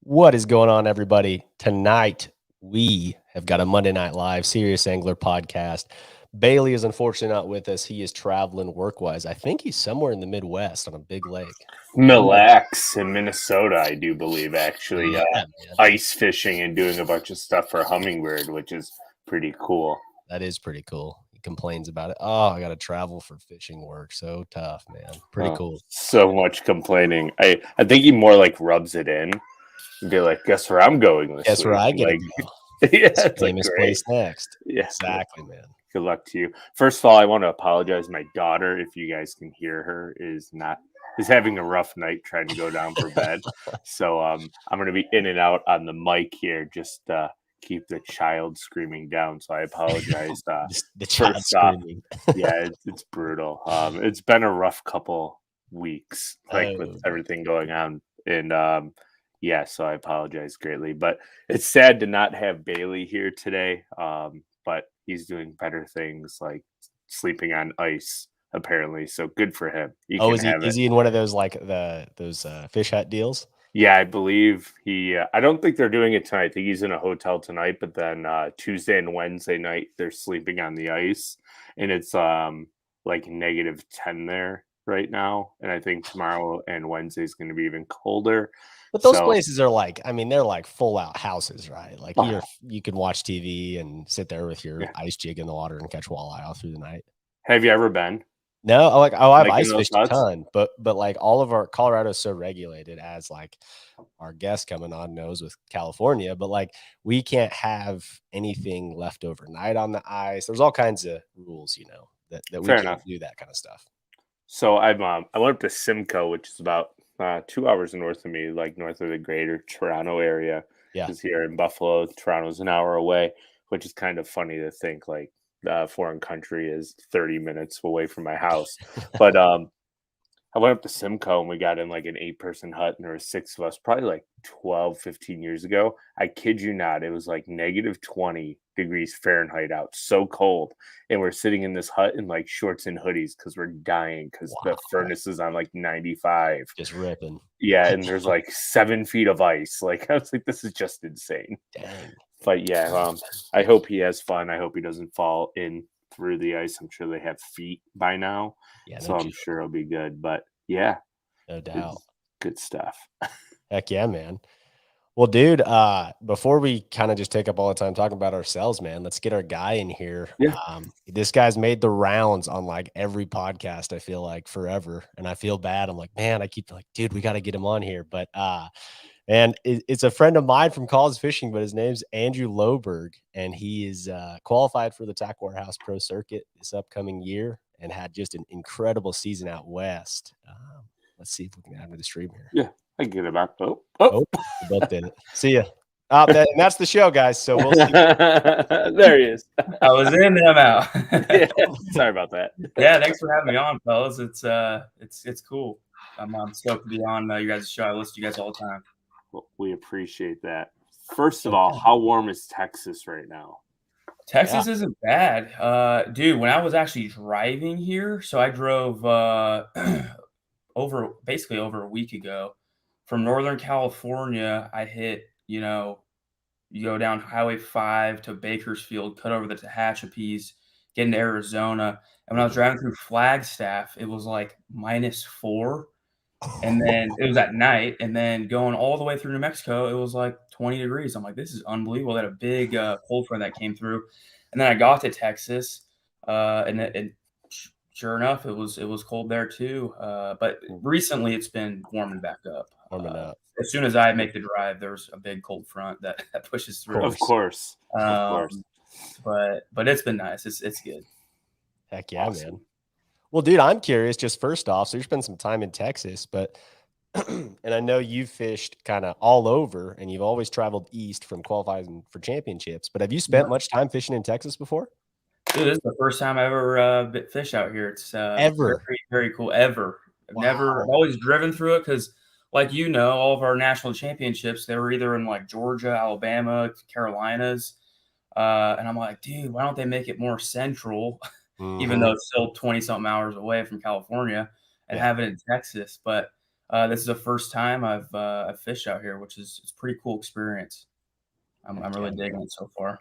What is going on, everybody? Tonight, we have got a Monday Night Live Serious Angler podcast. Bailey is unfortunately not with us. He is traveling work-wise. I think he's somewhere in the Midwest on a big lake. Mille Lacs in Minnesota, I do believe, actually. Yeah, man. Ice fishing and doing a bunch of stuff for Hummingbird, which is pretty cool. That is pretty cool. He complains about it. Oh, I got to travel for fishing work. So tough, man. Pretty cool. So much complaining. I think he more like rubs it in and be like, guess where I'm going this Guess week? where I get like, to go. Yeah, it's Famous like, place next. Yeah, exactly, man. Good luck to you. First of all, I want to apologize. My daughter, if you guys can hear her, is having a rough night trying to go down for bed. So I'm going to be in and out on the mic here, just keep the child screaming down. So I apologize. The child screaming. Yeah, it's brutal. It's been a rough couple weeks, with everything going on, and yeah, so I apologize greatly. But it's sad to not have Bailey here today. But he's doing better things, like sleeping on ice, apparently. So good for him. Is he in one of those those fish hut deals? Yeah, I believe he. I don't think they're doing it tonight. I think he's in a hotel tonight. But then Tuesday and Wednesday night, they're sleeping on the ice, and it's like -10 there right now. And I think tomorrow and Wednesday is going to be even colder. But those places are they're like full out houses, right? Like you can watch TV and sit there with your ice jig in the water and catch walleye all through the night. Have you ever been? No, I've ice fished a ton, but like all of our Colorado is so regulated, as like our guest coming on knows with California, but like we can't have anything left overnight on the ice. There's all kinds of rules, that we can't do that kind of stuff. So I went up to Simcoe, which is about 2 hours north of me, like north of the greater Toronto area. Yeah. Because here in Buffalo, Toronto's an hour away, which is kind of funny to think like foreign country is 30 minutes away from my house. But I went up to Simcoe and we got in like an 8-person hut, and there were 6 of us, probably like 12, 15 years ago. I kid you not. It was like -20 degrees Fahrenheit out, so cold. And we're sitting in this hut in like shorts and hoodies because we're dying because the furnace is on like 95. Just ripping. Yeah, and there's like 7 feet of ice. Like, I was like, this is just insane. Dang. But yeah, I hope he has fun. I hope he doesn't fall in through the ice. I'm sure they have feet by now. Yeah, so I'm sure it'll be good. But yeah, no doubt. Good stuff. Heck yeah, man. Well, dude, before we kind of just take up all the time talking about ourselves, man, let's get our guy in here. Yeah. This guy's made the rounds on like every podcast, I feel like, forever. And I feel bad. I'm like, man, I keep like, dude, we got to get him on here. But and it's a friend of mine from college fishing, but his name's Andrew Loberg, and he is qualified for the Tack Warehouse Pro Circuit this upcoming year and had just an incredible season out west. Let's see if we can add him to the stream here. Yeah, I get it back. We both did it. See ya. And that's the show, guys. So we'll see. There he is. I was in and I'm out. Yeah, sorry about that. Yeah, thanks for having me on, fellas. It's cool. I'm stoked to be on you guys' show. I listen to you guys all the time. Well, we appreciate that. First of all, how warm is Texas right now? Texas isn't bad. Dude, when I was actually driving here, so I drove over a week ago from Northern California. I hit, you go down Highway 5 to Bakersfield, cut over the Tehachapi's, get into Arizona. And when I was driving through Flagstaff, it was like -4. And then it was at night, and then going all the way through New Mexico, it was like 20 degrees. I'm like, this is unbelievable. They had a big cold front that came through. And then I got to Texas, and sure enough, it was cold there too. But recently it's been warming back up. As soon as I make the drive, there's a big cold front that pushes through. Of course. But it's been nice. It's good. Heck yeah, awesome. Man. Well, dude, I'm curious, just first off, so you spent some time in Texas, but and I know you've fished kind of all over, and you've always traveled east from qualifying for championships, but have you spent much time fishing in Texas before? Dude, this is the first time I ever fished out here. It's ever very, very cool. Ever. I've always driven through it because, like, all of our national championships, they were either in like Georgia, Alabama, Carolinas. And I'm like, dude, why don't they make it more central? Even though it's still 20-something hours away from California, and have it in Texas. But This is the first time I've fished out here, which is it's a pretty cool experience. I'm really digging it so far.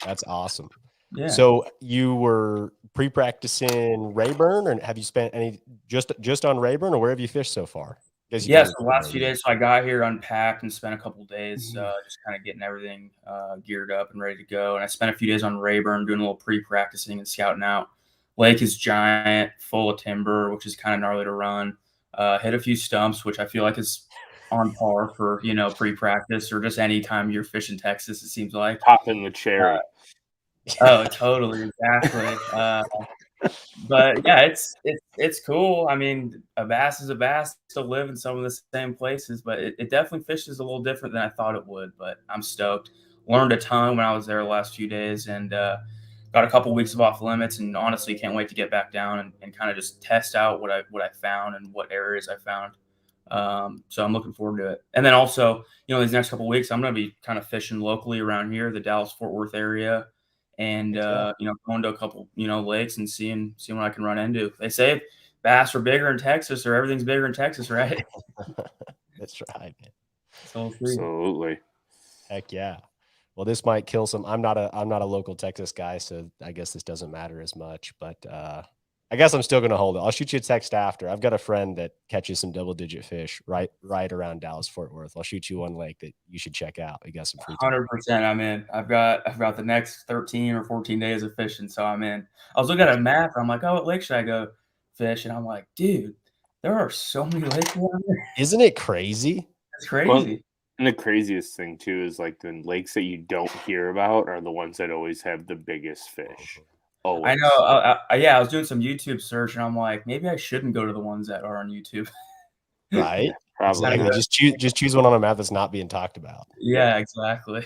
That's awesome. Yeah. So you were pre-practicing Rayburn, or have you spent any just on Rayburn, or where have you fished so far? Yeah, so the last few days, so I got here, unpacked, and spent a couple days just kind of getting everything geared up and ready to go. And I spent a few days on Rayburn doing a little pre-practicing and scouting out. Lake is giant, full of timber, which is kind of gnarly to run. Hit a few stumps, which I feel like is on par for, pre-practice or just any time you're fishing Texas, it seems like. Popping the cherry. Oh, totally, exactly. But yeah, it's cool. I mean, a bass is a bass. Still live in some of the same places, but it definitely fishes a little different than I thought it would. But I'm stoked. Learned a ton when I was there the last few days, and got a couple weeks of off limits. And honestly, can't wait to get back down and kind of just test out what I found and what areas I found. So I'm looking forward to it. And then also, these next couple weeks, I'm going to be kind of fishing locally around here, the Dallas-Fort Worth area. And going to a couple lakes and seeing what I can run into. They say bass are bigger in Texas, or everything's bigger in Texas, right? That's right, man. So absolutely. Heck yeah. Well, this might kill some. I'm not a local Texas guy, so I guess this doesn't matter as much. But I guess I'm still going to hold it. I'll shoot you a text after. I've got a friend that catches some double-digit fish right around Dallas-Fort Worth. I'll shoot you one lake that you should check out. We got some free time. 100%. I'm in. I've got the next 13 or 14 days of fishing, so I'm in. I was looking at a map. I'm like, oh, what lake should I go fish? And I'm like, dude, there are so many lakes around there. Isn't it crazy? It's crazy. Well, and the craziest thing too is like the lakes that you don't hear about are the ones that always have the biggest fish. Always. I know. I was doing some YouTube search, and I'm like, maybe I shouldn't go to the ones that are on YouTube. Right? Yeah, probably. Exactly. Just choose one on a map that's not being talked about. Yeah, exactly.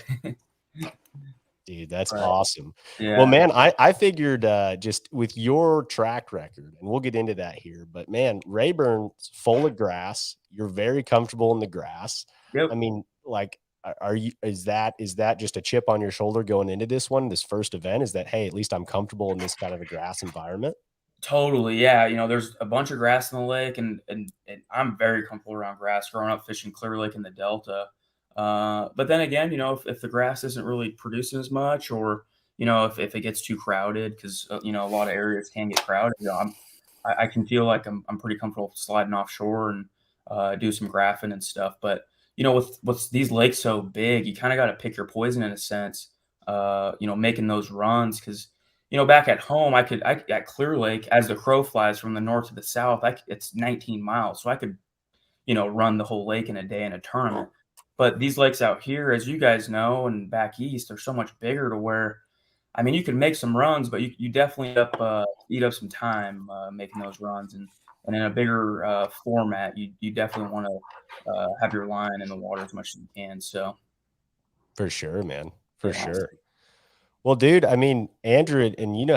Dude, that's awesome. Yeah. Well, man, I figured just with your track record, and we'll get into that here, but man, Rayburn's full of grass. You're very comfortable in the grass. Yep. I mean, like, is that just a chip on your shoulder going into this first event? Is that, hey, at least I'm comfortable in this kind of a grass environment? Totally. Yeah. There's a bunch of grass in the lake, and I'm very comfortable around grass growing up fishing Clear Lake in the Delta. But then again, if the grass isn't really producing as much, or, if it gets too crowded, because, a lot of areas can get crowded, I can feel like I'm pretty comfortable sliding offshore and do some graphing and stuff. But, with these lakes so big, you kind of got to pick your poison in a sense, making those runs. Because, back at home, I at Clear Lake, as the crow flies from the north to the south, it's 19 miles. So I could, run the whole lake in a day in a tournament. But these lakes out here, as you guys know, and back east, are so much bigger to where, I mean, you can make some runs, but you definitely eat up some time making those runs. And in a bigger format, you definitely want to have your line in the water as much as you can. So, for sure, man, for sure. Well, dude, I mean, Andrew, and you know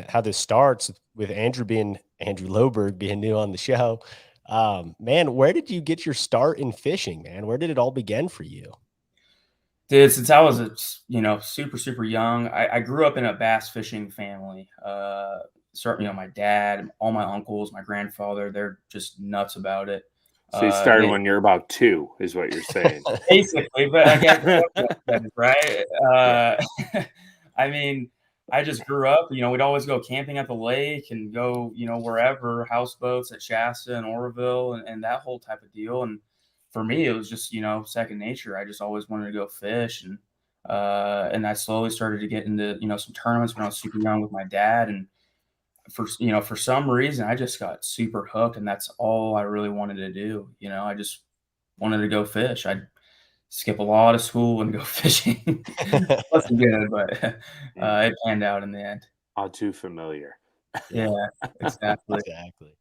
how this starts with Andrew Loberg being new on the show. Man, where did you get your start in fishing, man? Where did it all begin for you? Dude, since I was super, super young, I grew up in a bass fishing family. My dad, all my uncles, my grandfather, they're just nuts about it. So you started when you're about 2, is what you're saying. Basically, but I guess right. I mean, I just grew up, we'd always go camping at the lake and go, wherever, houseboats at Shasta and Oroville and that whole type of deal. And for me, it was just, second nature. I just always wanted to go fish. And I slowly started to get into, some tournaments when I was super young with my dad. And for some reason, I just got super hooked, and that's all I really wanted to do. I just wanted to go fish. I'd skip a lot of school and go fishing. Wasn't good, but it panned out in the end. All too familiar. Yeah, exactly. Exactly.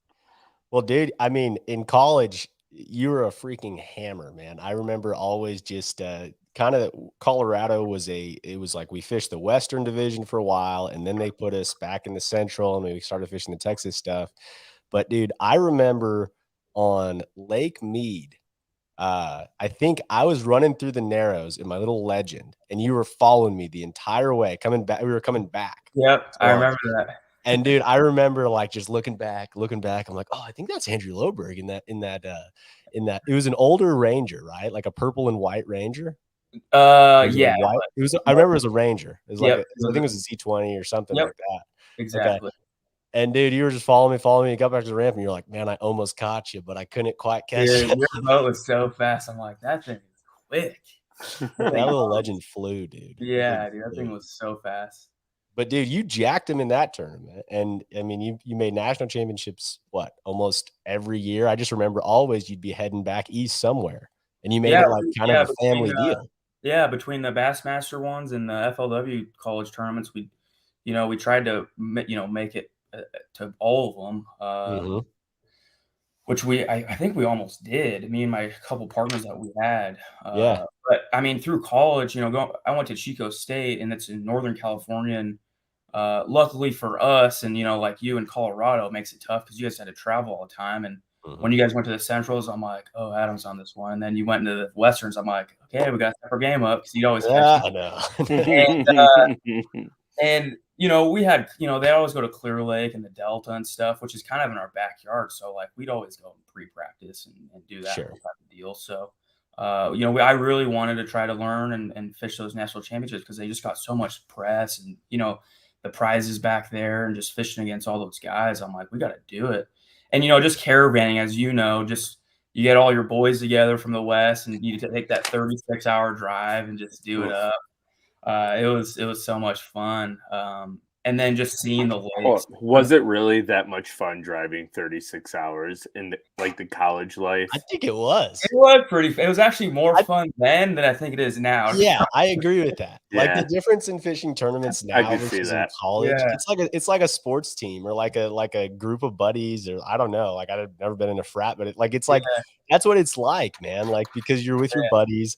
Well, dude, I mean, in college, you were a freaking hammer, man. I remember always just kind of Colorado it was like we fished the Western Division for a while, and then they put us back in the Central, and we started fishing the Texas stuff. But dude, I remember on Lake Mead, I think I was running through the Narrows in my little Legend, and you were following me the entire way coming back. We were coming back. Yep, I remember that. And dude, I remember like just looking back, I'm like, oh, I think that's Andrew Loberg in that it was an older Ranger, right? Like a purple and white Ranger. It was a Yeah. white. It was. I remember it was a Ranger. It was like Yep. I think it was a Z20 or something Yep. like that. Okay. Exactly. And dude, you were just following me. You got back to the ramp, and you're like, "Man, I almost caught you, but I couldn't quite catch Dude, you." your boat was so fast. I'm like, that thing is quick. That little legend flew, dude. Yeah, dude, that thing was so fast. But dude, you jacked him in that tournament, and I mean, you made national championships almost every year. I just remember always you'd be heading back east somewhere, and you made Yeah, it like kind of a family between, deal. yeah, between the Bassmaster ones and the FLW college tournaments, we tried to make it to all of them. Which I think we almost did. Me and my couple partners that we had. Yeah. But I mean, through college, I went to Chico State, and it's in Northern California. And luckily for us, and like you in Colorado, it makes it tough because you guys had to travel all the time. And when you guys went to the Centrals, I'm like, oh, Adam's on this one. And then you went into the Westerns, I'm like, okay, we got to step our game up because you'd always catch me. I know. And we had, they always go to Clear Lake and the Delta and stuff, which is kind of in our backyard. So like we'd always go pre-practice and do that Sure. type of deal. So I really wanted to try to learn and fish those national championships because they just got so much press and the prizes back there and just fishing against all those guys. I'm like, we got to do it. And just caravanning, as just you get all your boys together from the West and you take that 36-hour drive and just do it up. It was so much fun. And then just seeing the lakes. Was it really that much fun driving 36 hours in like the college life? I think it was. It was it was actually more fun then than I think it is now. Yeah, I agree with that. Yeah. Like the difference in fishing tournaments now versus in college, Yeah. it's like a sports team or like a group of buddies, or I don't know. Like I've never been in a frat, but that's what it's like, man. Like because you're with your buddies,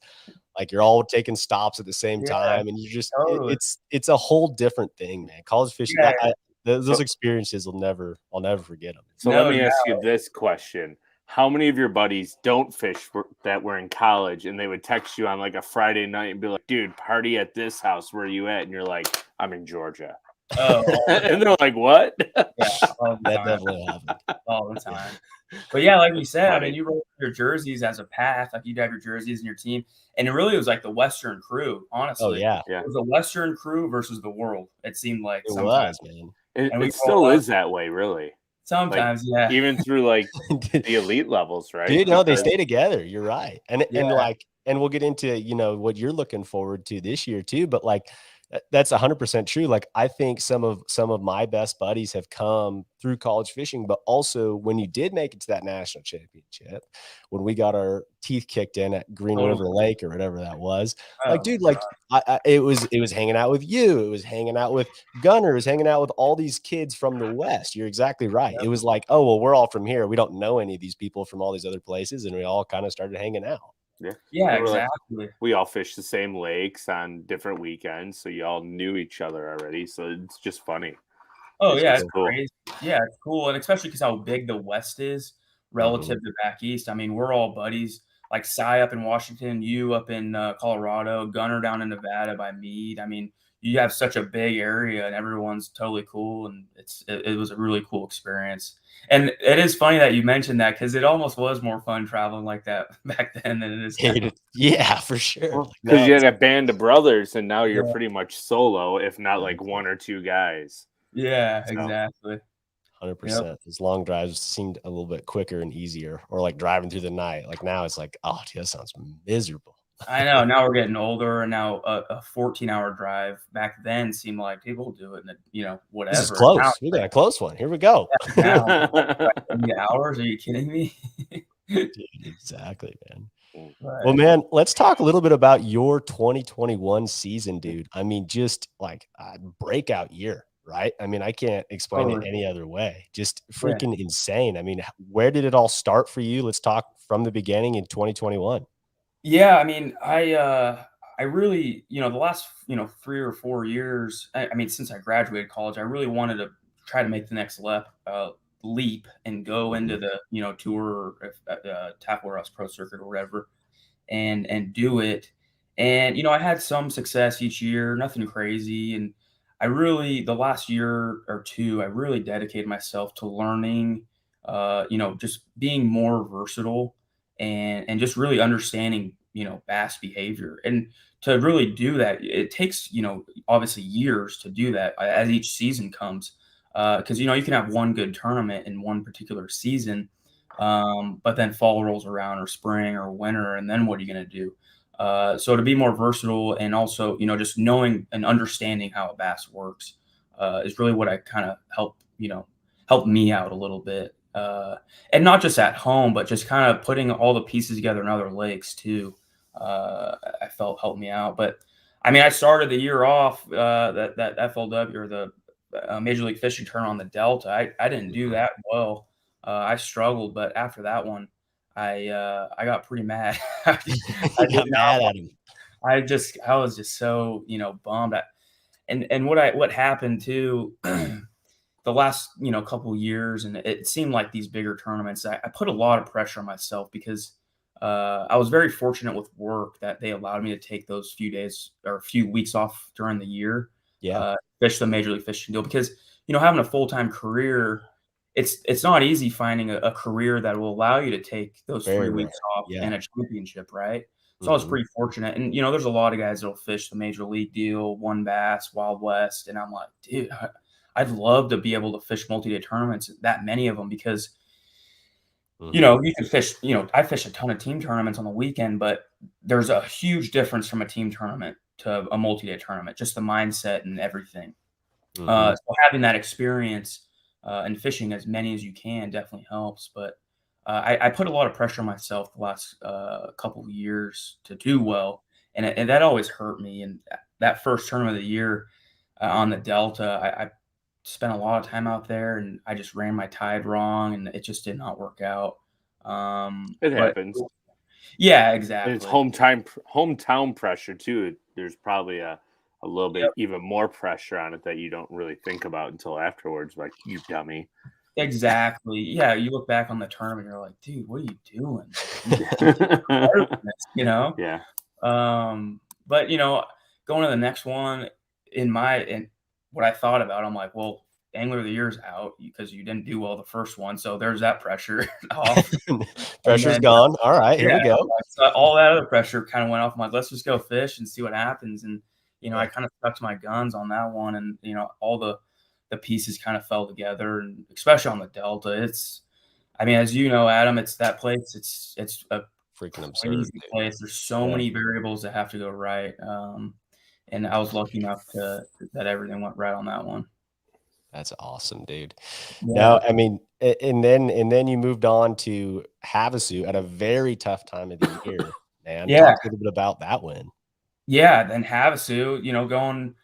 like you're all taking stops at the same time, and you just totally. it's a whole different thing, man. College fishing, Yeah. those experiences I'll never forget them. So let me ask you this question. How many of your buddies don't fish that were in college and they would text you on like a Friday night and be like, dude, party at this house, where are you at? And you're like, I'm in Georgia. Oh, and they're like, what? Yeah, that definitely happened all the time. But yeah, like you said, I mean, you roll your jerseys as a path, like you'd have your jerseys and your team, and it really was like the Western crew. Honestly, oh yeah, it was a Western crew versus the world. It seemed like it sometimes. was, man. It still is that way, really. Sometimes, like, even through like the elite levels, right? Dude, no, they stay together. You're right, and we'll get into what you're looking forward to this year too. But like that's 100% true. Like I think some of my best buddies have come through college fishing, but also when you did make it to that national championship, when we got our teeth kicked in at Green River Lake or whatever that was, like, dude, like it was hanging out with you, it was hanging out with Gunner, it was hanging out with all these kids from the West. You're exactly right. It was like, oh, well, we're all from here. We don't know any of these people from all these other places, and we all kind of started hanging out. Yeah, exactly. Like, we all fished the same lakes on different weekends, so you all knew each other already. So it's just funny. Oh, it's cool. Crazy. Yeah, it's cool, and especially because how big the West is relative to back east. I mean, we're all buddies. Like Cy up in Washington, you up in Colorado, Gunner down in Nevada by Meade. I mean, you have such a big area, and everyone's totally cool, and it was a really cool experience. And it is funny that you mentioned that because it almost was more fun traveling like that back then than it is now. Yeah, for sure. Because you had a band of brothers, and now you're pretty much solo, if not like one or two guys. Yeah, exactly. 100%. Those long drives seemed a little bit quicker and easier, or like driving through the night. Like now it's like, oh, dude, that sounds miserable. I know. Now we're getting older, and now a 14-hour drive back then seemed like people do it in whatever. This is close. We got a close one. Here we go. Now, 8 hours? Are you kidding me? Dude, exactly, man. Well, man, let's talk a little bit about your 2021 season, dude. I mean, just like a breakout year, right? I mean, I can't explain it any other way. Just freaking insane. I mean, where did it all start for you? Let's talk from the beginning in 2021. Yeah, I mean, I really, the last, 3 or 4 years, I mean, since I graduated college, I really wanted to try to make the next leap and go into the, tour or Tackle Warehouse Pro Circuit or whatever, and do it. And, I had some success each year, nothing crazy. And the last year or two, I really dedicated myself to learning, just being more versatile and just really understanding, bass behavior. And to really do that, it takes, obviously years to do that as each season comes. Because, you can have one good tournament in one particular season, but then fall rolls around or spring or winter, and then what are you going to do? So to be more versatile and also, just knowing and understanding how a bass works is really what I kind of help me out a little bit. And not just at home, but just kind of putting all the pieces together in other lakes too. I felt helped me out. But I mean, I started the year off that FLW or the Major League Fishing tournament on the Delta. I didn't do that well. I struggled, but after that one, I got pretty mad. I You did got not. mad at him. I was just so bummed. And what happened too, the last couple years, and it seemed like these bigger tournaments, I put a lot of pressure on myself because I was very fortunate with work that they allowed me to take those few days or a few weeks off during the year, Yeah. fish the Major League Fishing deal because having a full-time career, it's not easy finding a career that will allow you to take those Very 3 rare. weeks off Yeah. in a championship, right? So I was pretty fortunate, and there's a lot of guys that'll fish the Major League deal, one bass, Wild West, and I'm like, dude, I'd love to be able to fish multi-day tournaments, that many of them, because you can fish. I fish a ton of team tournaments on the weekend, but there's a huge difference from a team tournament to a multi-day tournament, just the mindset and everything. So having that experience and fishing as many as you can definitely helps. But I put a lot of pressure on myself the last couple of years to do well, and that always hurt me. And that first tournament of the year on the Delta, I spent a lot of time out there, and I just ran my tide wrong, and it just did not work out. It But happens. yeah, And it's exactly. hometown pressure too. There's probably a little bit Yep. even more pressure on it that you don't really think about until afterwards. Like, you dummy. Exactly. Yeah, you look back on the tournament, you're like, dude, what are you doing? You did better than this, Yeah. But going to the next one in what I thought about, I'm like, well, Angler of the Year's out because you didn't do well the first one, so there's that pressure off. And Pressure's then gone. All right, here yeah, we go. so all that other pressure kind of went off. I'm like, let's just go fish and see what happens. And I Yeah. kind of stuck to my guns on that one, and all the pieces kind of fell together, and especially on the Delta, I mean, as you know, Adam, it's that place. It's a Freaking absurd, crazy dude. place. There's so Yeah. many variables that have to go right. And I was lucky enough that everything went right on that one. That's awesome, dude. Yeah. No, I mean, and then you moved on to havasu at a very tough time of the year, man. Yeah. Talk a little bit about that win. Yeah. Then Havasu, going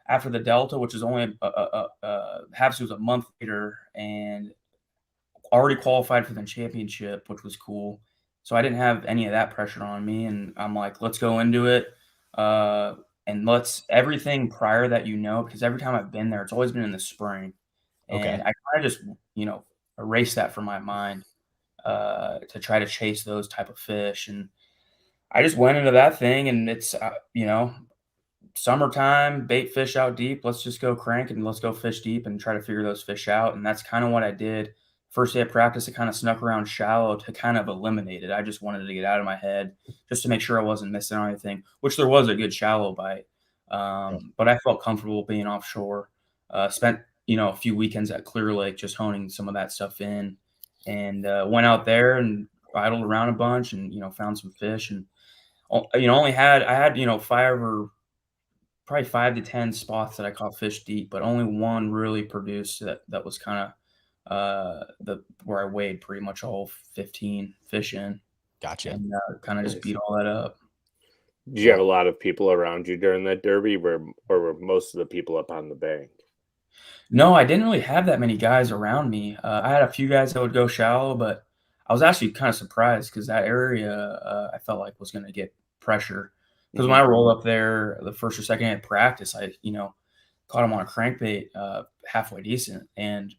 after the Delta, which is only Havasu was a month later, and already qualified for the championship, which was cool. So I didn't have any of that pressure on me, and I'm like, let's go into it. And let's everything prior that because every time I've been there, it's always been in the spring. Okay. And I kind of just, erase that from my mind to try to chase those type of fish. And I just went into that thing, and it's, summertime, bait fish out deep. Let's just go crank and let's go fish deep and try to figure those fish out. And that's kind of what I did. First day of practice, I kind of snuck around shallow to kind of eliminate it. I just wanted to get out of my head just to make sure I wasn't missing on anything, which there was a good shallow bite. But I felt comfortable being offshore. Spent, a few weekends at Clear Lake just honing some of that stuff in, and went out there and idled around a bunch and, found some fish. And, I had, probably 5 to 10 spots that I caught fish deep, but only one really produced that was kinda, the where I weighed pretty much all 15 fish in, Gotcha. and, kinda just Nice. beat all that up. Did you have a lot of people around you during that derby, or were most of the people up on the bank? No, I didn't really have that many guys around me. I had a few guys that would go shallow, but I was actually kinda surprised because that area, I felt like was gonna get pressure. Because when I rolled up there the first or second day of practice, I, caught him on a crankbait, halfway decent, and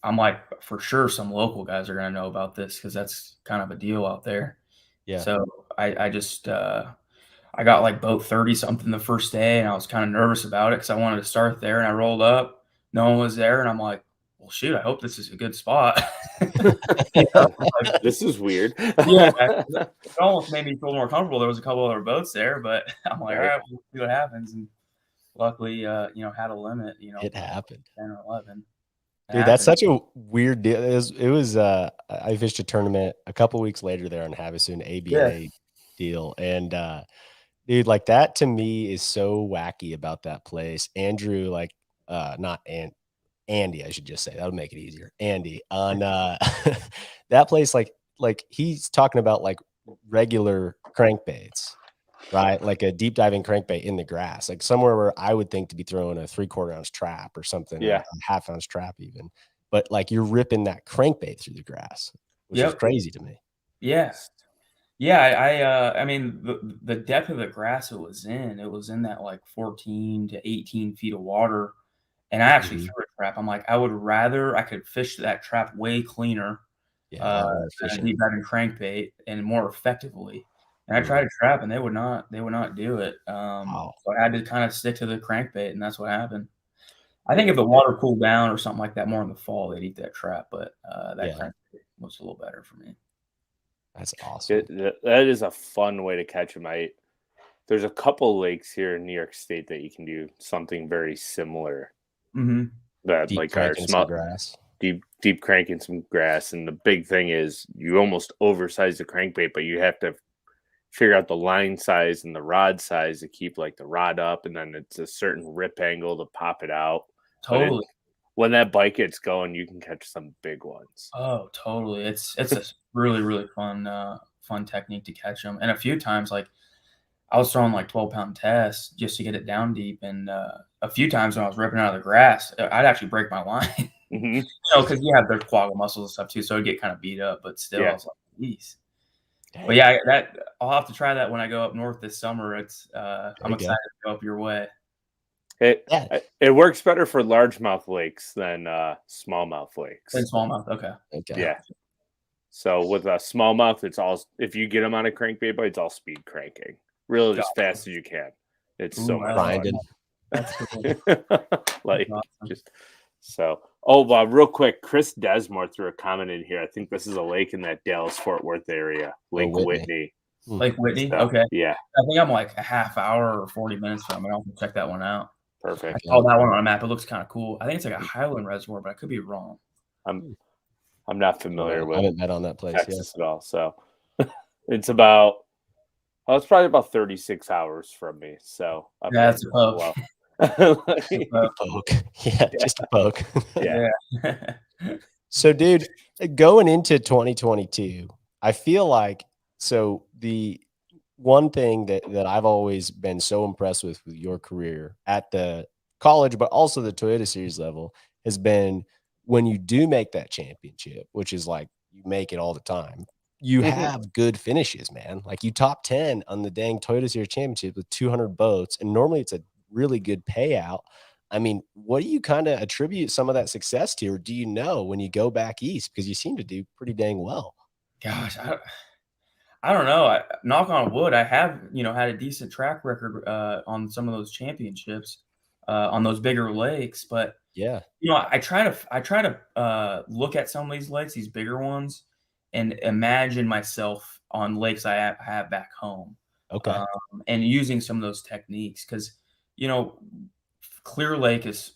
I'm like, for sure some local guys are gonna know about this because that's kind of a deal out there. Yeah. So I just, I got like boat 30 something the first day, and I was kind of nervous about it because I wanted to start there. And I rolled up, no one was there, and I'm like, well, shoot, I hope this is a good spot. Like, This is weird. yeah, it almost made me feel more comfortable. There was a couple other boats there, but I'm like, all right, we'll see what happens. And luckily, had a limit, It happened. 10 or 11. Dude, that's such a weird deal. I fished a tournament a couple weeks later there on Havasu, an ABA deal. And dude, like that to me is so wacky about that place. Andrew, like not Andy, I should just say. That'll make it easier. Andy on that place, like he's talking about like regular crankbaits. Right, like a deep diving crankbait in the grass, like somewhere where I would think to be throwing a 3/4 ounce trap or something, or a 1/2 ounce trap even. But like you're ripping that crankbait through the grass, which is crazy to me. Yes. Yeah, I mean, the depth of the grass it was in that like 14 to 18 feet of water, and I actually threw a trap. I'm like, I could fish that trap way cleaner, than a deep diving crankbait and more effectively. And I tried to trap, and they would not do it. So I had to kind of stick to the crankbait, and that's what happened. I think if the water cooled down or something like that more in the fall, they'd eat that trap, but that crankbait was a little better for me. That's awesome. That is a fun way to catch them. There's a couple lakes here in New York State that you can do something very similar. That deep like are small grass. Deep cranking some grass, and the big thing is you almost oversize the crankbait, but you have to figure out the line size and the rod size to keep like the rod up, and then it's a certain rip angle to pop it out. Totally. When that bite gets going, you can catch some big ones. Oh, totally. It's a really, really fun technique to catch them. And a few times, like I was throwing like 12-pound tests just to get it down deep. And a few times when I was ripping out of the grass, I'd actually break my line. Because you have their quagga muscles and stuff too, so it'd get kind of beat up. But still, I was like, geez. But yeah, I'll have to try that when I go up north this summer. I'm excited to go up your way. It works better for largemouth lakes than smallmouth lakes. Than smallmouth, okay. Yeah. So with a smallmouth, it's all, if you get them on a crankbait bite, it's all speed cranking, really as fast as you can. It's so much grinding. That's cool. like awesome. Just so. Oh, real quick, Chris Desmore threw a comment in here. I think this is a lake in that Dallas-Fort Worth area, Lake Whitney. Lake Whitney, so, okay. Yeah. I think I'm like a half hour or 40 minutes from it. I'll check that one out. Perfect. I saw that one on a map. It looks kind of cool. I think it's like a Highland reservoir, but I could be wrong. I'm not familiar with. I haven't met on that place Texas at all. So it's about. Well, it's probably about 36 hours from me. So that's a poke. Poke. Yeah, just a poke. Yeah. So, dude, going into 2022, I feel like the one thing that I've always been so impressed with your career at the college, but also the Toyota Series level, has been when you do make that championship, which is like you make it all the time. You have good finishes, man. Like you top 10 on the dang Toyota Series championship with 200 boats, and normally it's a really good payout. I mean, what do you kind of attribute some of that success to, or do you know when you go back east, because you seem to do pretty dang well? Gosh, I don't know. Knock on wood, I have had a decent track record on some of those championships on those bigger lakes, but yeah, I try to look at some of these lakes, these bigger ones, and imagine myself on lakes I have back home. Okay, and using some of those techniques, because Clear Lake is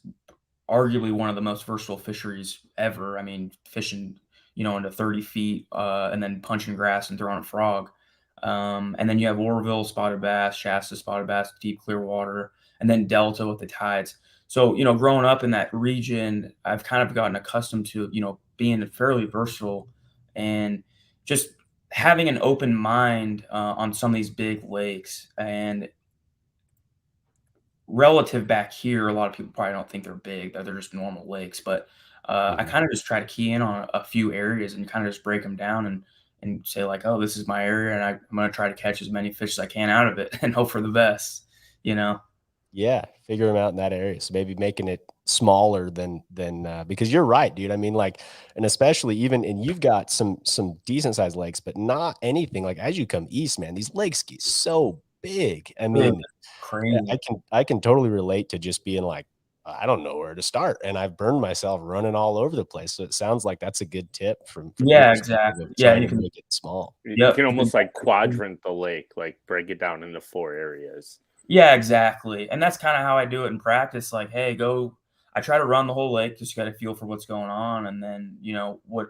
arguably one of the most versatile fisheries ever. I mean, fishing into 30 feet and then punching grass and throwing a frog. And then you have Oroville spotted bass, Shasta spotted bass, deep clear water, and then Delta with the tides. So, growing up in that region, I've kind of gotten accustomed to, being fairly versatile and just having an open mind on some of these big lakes. And relative back here, a lot of people probably don't think they're big, they're just normal lakes. But I kind of just try to key in on a few areas and kind of just break them down and say like, oh, this is my area, and I'm going to try to catch as many fish as I can out of it and hope for the best, Yeah, figure them out in that area. So maybe making it smaller than because you're right, dude. I mean, like, and especially and you've got some decent sized lakes, but not anything like as you come east, man. These lakes get so big. I Dude, mean, crazy. I can totally relate to just being like, I don't know where to start, and I've burned myself running all over the place. So it sounds like that's a good tip from your Yeah, perspective exactly. of Yeah, trying you to can. make it small. You Yep. can You can almost like quadrant the lake, like break it down into 4 areas. Yeah, exactly. And that's kind of how I do it in practice. Like, hey, go. I try to run the whole lake, just got to feel for what's going on, and then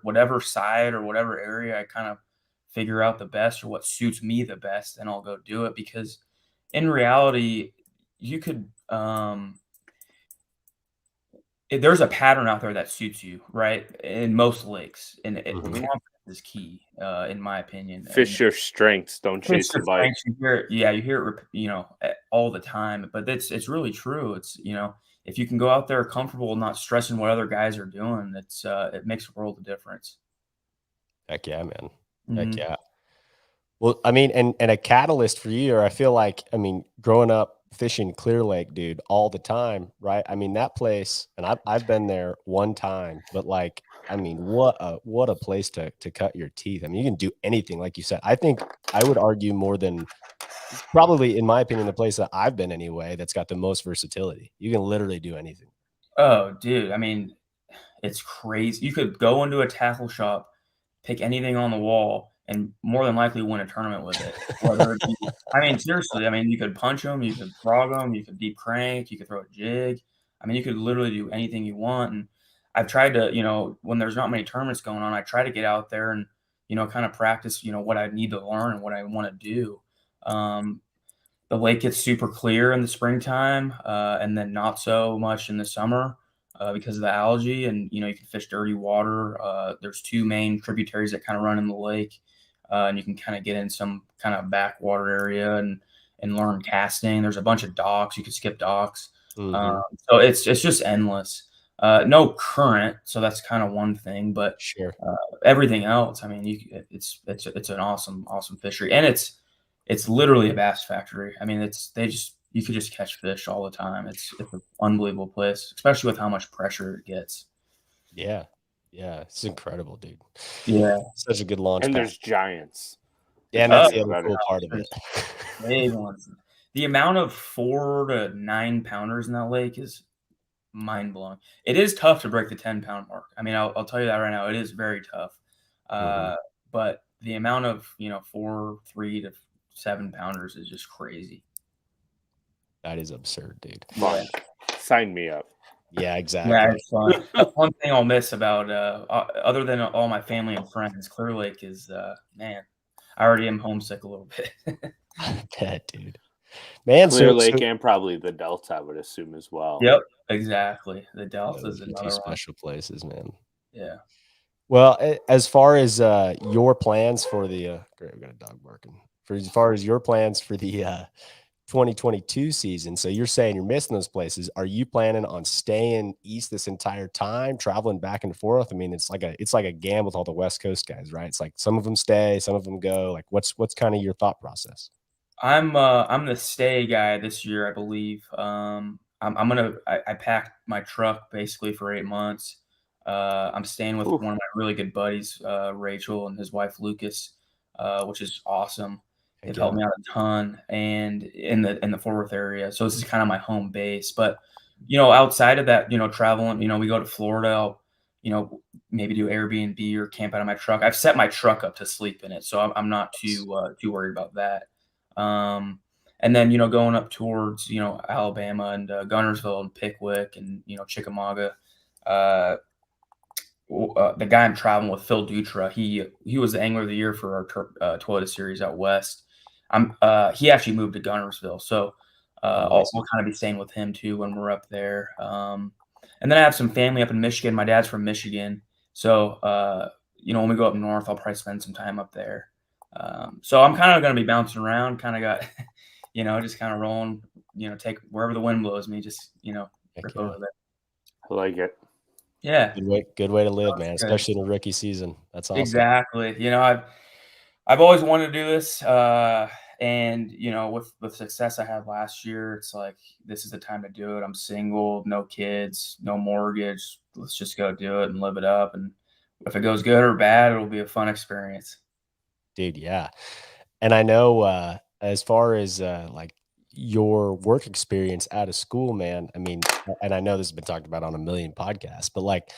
whatever side or whatever area I kind of figure out the best or what suits me the best, and I'll go do it. Because in reality, you could there's a pattern out there that suits you, right? In most lakes, and Mhm. confidence is key, in my opinion. And Fish your strengths, don't it's chase the your bite. strengths. You hear it, yeah, you hear it, all the time. But it's really true. It's if you can go out there comfortable, not stressing what other guys are doing, it makes a world of difference. Heck yeah, man. Heck Mhm. yeah. Well, I mean, and a catalyst for you, or I feel like, I mean, growing up fishing Clear Lake, dude, all the time, right? I mean, that place, and I've been there one time, but like, I mean, what a place to cut your teeth. I mean, you can do anything, like you said. I think I would argue more than it's probably, in my opinion, the place that I've been anyway that's got the most versatility. You can literally do anything. Oh, dude, I mean, it's crazy. You could go into a tackle shop, pick anything on the wall, and more than likely win a tournament with it. Whether it be, I mean, seriously, I mean, you could punch them, you could frog them, you could deep crank, you could throw a jig. I mean, you could literally do anything you want. And I've tried to, when there's not many tournaments going on, I try to get out there and, kind of practice, what I need to learn and what I want to do. Um, the lake gets super clear in the springtime, and then not so much in the summer, because of the algae. And you can fish dirty water. There's two main tributaries that kind of run in the lake, and you can kind of get in some kind of backwater area and learn casting. There's a bunch of docks. You can skip docks. Mhm. So it's just endless. No current, so that's kind of one thing. But Sure. everything else, I mean, it's an awesome fishery, and it's literally a bass factory. I mean, you could just catch fish all the time. It's an unbelievable place, especially with how much pressure it gets. Yeah. Yeah. It's incredible, dude. Yeah. Such a good launch And pad. there's giants, Yeah, which and is that's Oh, the even other better. cool part of it. there's big ones. The amount of 4 to 9 pounders in that lake is mind blowing. It is tough to break the 10-pound mark. I mean, I'll tell you that right now. It is very tough. Mhm. But the amount of 3 to 7 pounders is just crazy. That is absurd, dude. Yeah. Fun. Sign me up. Yeah, Yeah, exactly. it's fun. That's one thing I'll miss about, other than all my family and friends, Clear Lake is, man, I already am homesick a little bit. I bet, dude. Man, Clear so Lake and probably the Delta, I would assume as well. Yep, exactly. The yeah, Delta is those are 2 another one. special places, man. Yeah. Well, as far as, your plans for the, great, we got a dog barking. For as far as your plans for the, 2022 season, so you're saying you're missing those places. Are you planning on staying east this entire time, traveling back and forth? I mean, it's like a gamble with all the West Coast guys, right? It's like some of them stay, some of them go. Like, what's kinda your thought process? I'm the stay guy this year, I believe. I packed my truck basically for 8 months. I'm staying with Oof. one of my really good buddies, Rachel and his wife Lucas, which is awesome. They've Heck helped yeah. me out a ton, and in the Fort Worth area. So this is kind of my home base. But outside of that, traveling, we go to Florida. I'll, maybe do Airbnb or camp out of my truck. I've set my truck up to sleep in it, so I'm not too worried about that. Um, and then, going up towards, Alabama and Gunnersville and Pickwick and, Chickamauga. Uh, the guy I'm traveling with, Phil Dutra, he was the angler of the year for our Toyota series out west. He actually moved to Gunnersville, so Oh, I'll, nice. I'll kind of be staying with him too when we're up there. And then I have some family up in Michigan. My dad's from Michigan, so when we go up north, I'll probably spend some time up there. So I'm kind of going to be bouncing around. Kind of got, just kind of rolling. Take wherever the wind blows me. Just Heck rip yeah. over there. I like it. Yeah, Good way to live, that's man, good. especially in a rookie season. That's awesome. Exactly. I've always wanted to do this, and with the success I had last year, it's like this is the time to do it. I'm single, no kids, no mortgage. Let's just go do it and live it up. And if it goes good or bad, it'll be a fun experience. Dude, yeah. And I know, as far as like your work experience out of school, man, I mean, and I know this has been talked about on a million podcasts, but like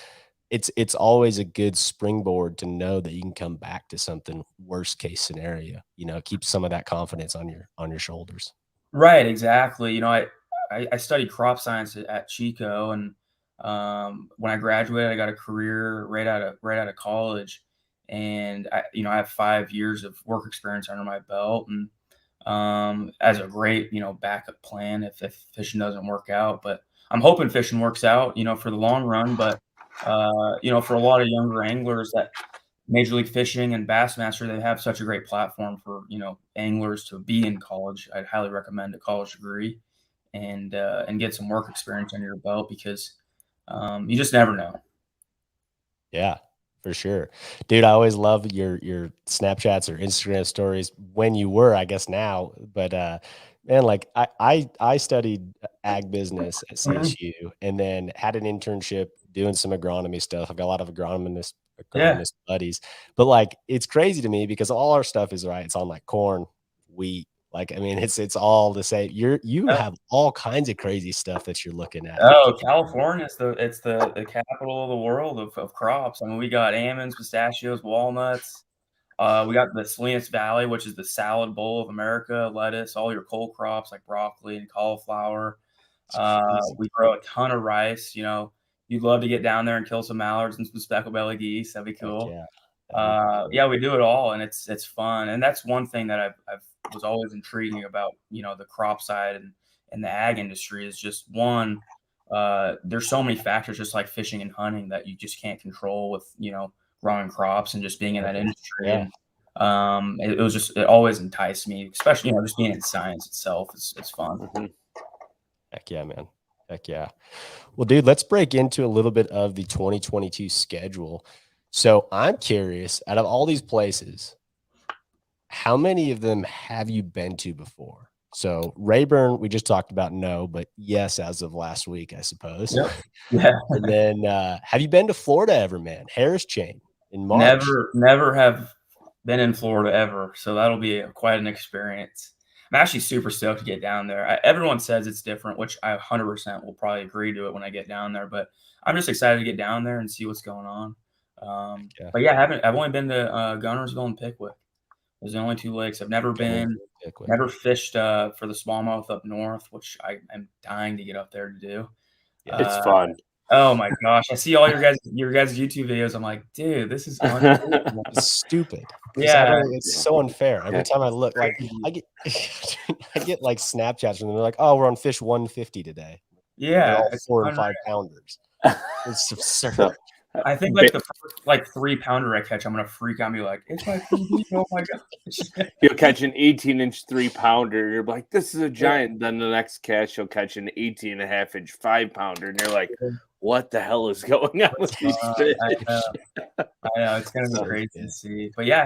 it's always a good springboard to know that you can come back to something worst case scenario, keep some of that confidence on your shoulders. Right, exactly. I studied crop science at Chico, and when I graduated, I got a career right out of college, and I have 5 years of work experience under my belt, and as a great backup plan if fishing doesn't work out. But I'm hoping fishing works out, for the long run. But for a lot of younger anglers that Major League Fishing and Bassmaster, they have such a great platform for anglers to be in college. I'd highly recommend a college degree and get some work experience under your belt, because you just never know. Yeah, for sure. Dude, I always love your Snapchats or Instagram stories when you were, I guess now, but man, like I studied ag business at Mhm. CSU and then had an internship doing some agronomy stuff. I've got a lot of Yeah. agronomist buddies. But like it's crazy to me because all our stuff is right. It's on like corn, wheat. Like, I mean, it's all the same. You Oh, have all kinds of crazy stuff that you're looking at. oh, California is the capital of the world of crops. I mean, we got almonds, pistachios, walnuts. We got the Salinas Valley, which is the salad bowl of America, lettuce, all your cold crops like broccoli and cauliflower. It's crazy. We grow a ton of rice. You'd love to get down there and kill some mallards and some speckled belly geese. That'd be Heck cool. yeah. That would be cool. Yeah, we do it all, and it's fun. And that's one thing that I've was always intriguing about the crop side and the ag industry is just one. There's so many factors, just like fishing and hunting, that you just can't control with growing crops and just being in that industry. Yeah. And it always enticed me, especially just being in science itself is fun. Mhm. Heck yeah, man. Heck yeah. Well, dude, let's break into a little bit of the 2022 schedule. So I'm curious, out of all these places, how many of them have you been to before? So Rayburn, we just talked about no, but yes, as of last week, I suppose. Yep. Yeah. And then have you been to Florida ever, man? Harris Chain in March. Never have been in Florida ever, so that'll be quite an experience. I'm actually super stoked to get down there. Everyone says it's different, which I 100% will probably agree to it when I get down there. But I'm just excited to get down there and see what's going on. Yeah. But yeah, I've only been to Gunnersville and Pickwick. Those are the only two lakes. I've never fished for the smallmouth up north, which I am dying to get up there to do. Yeah. It's fun. Oh my gosh, I see all your guys' YouTube videos. I'm like, dude, this is unbelievable. It's stupid. Yeah. It's so unfair. Every time I look, like I get I get like Snapchats from them. They're like, "Oh, we're on fish 150 today." They're Yeah, all it's 4 and unreal. 5 pounders. It's absurd. So, I think like the first 3-pounder I catch, I'm gonna freak out and be like, it's my PB. Oh my gosh. you'll catch an 18-inch 3-pounder. You're like, this is a giant. Then the next catch, you'll catch an 18.5-inch 5-pounder. And you're like, what the hell is going on with these fish? I know it's gonna be crazy to see. But yeah,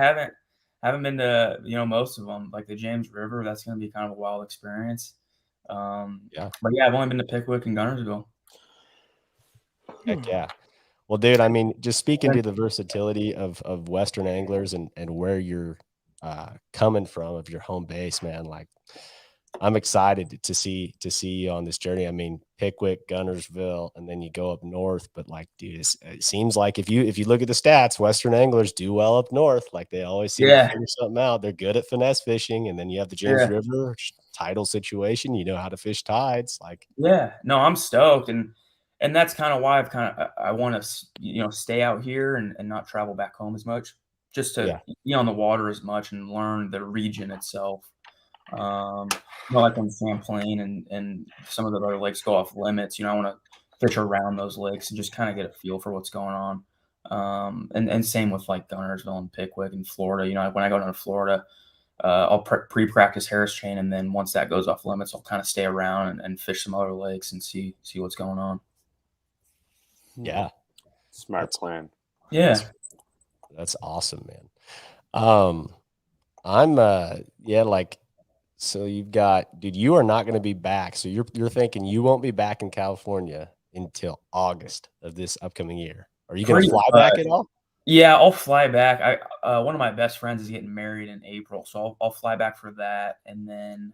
I haven't been to most of them. Like the James River, that's gonna be kind of a wild experience. Yeah. But yeah, I've only been to Pickwick and Gunnersville. Heck yeah. Well, dude, I mean, just speaking to the versatility of Western anglers and where you're coming from, of your home base, man, like I'm excited to see you on this journey. I mean, Pickwick, Gunnersville, and then you go up north. But like, dude, it seems like if you look at the stats, Western anglers do well up north. Like they always seem to figure something out. They're good at finesse fishing, and then you have the James River tidal situation. You know how to fish tides. Like, yeah, no, I'm stoked, and that's kind of why I want to stay out here and not travel back home as much, just to be on the water as much and learn the region itself. Like in Champlain and some of the other lakes go off limits. I want to fish around those lakes and just kind of get a feel for what's going on. And same with like Gunnersville and Pickwick and Florida. When I go down to Florida, I'll pre-practice Harris Chain, and then once that goes off limits, I'll kind of stay around and fish some other lakes and see what's going on. Yeah, smart plan. Yeah, that's awesome, man. I'm like. So you've got, dude, you are not going to be back. So you're thinking you won't be back in California until August of this upcoming year. Are you going to fly back at all? Yeah, I'll fly back. One of my best friends is getting married in April, so I'll fly back for that, and then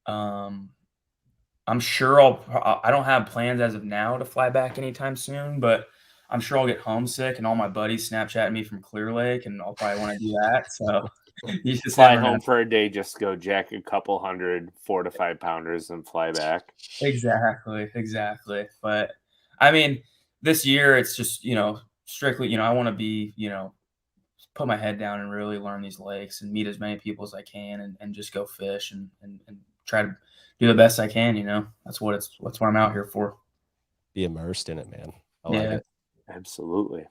um, I'm sure I don't have plans as of now to fly back anytime soon, but I'm sure I'll get homesick, and all my buddies Snapchat me from Clear Lake, and I'll probably want to do that. So you just Fly never know. home for a day, just go jack a couple hundred 4 to 5 pounders and fly back. Exactly. But I mean, this year it's just strictly I want to be put my head down and really learn these lakes and meet as many people as I can and just go fish and try to do the best I can, That's what I'm out here for. Be immersed in it, man. I like Yeah. it. Absolutely.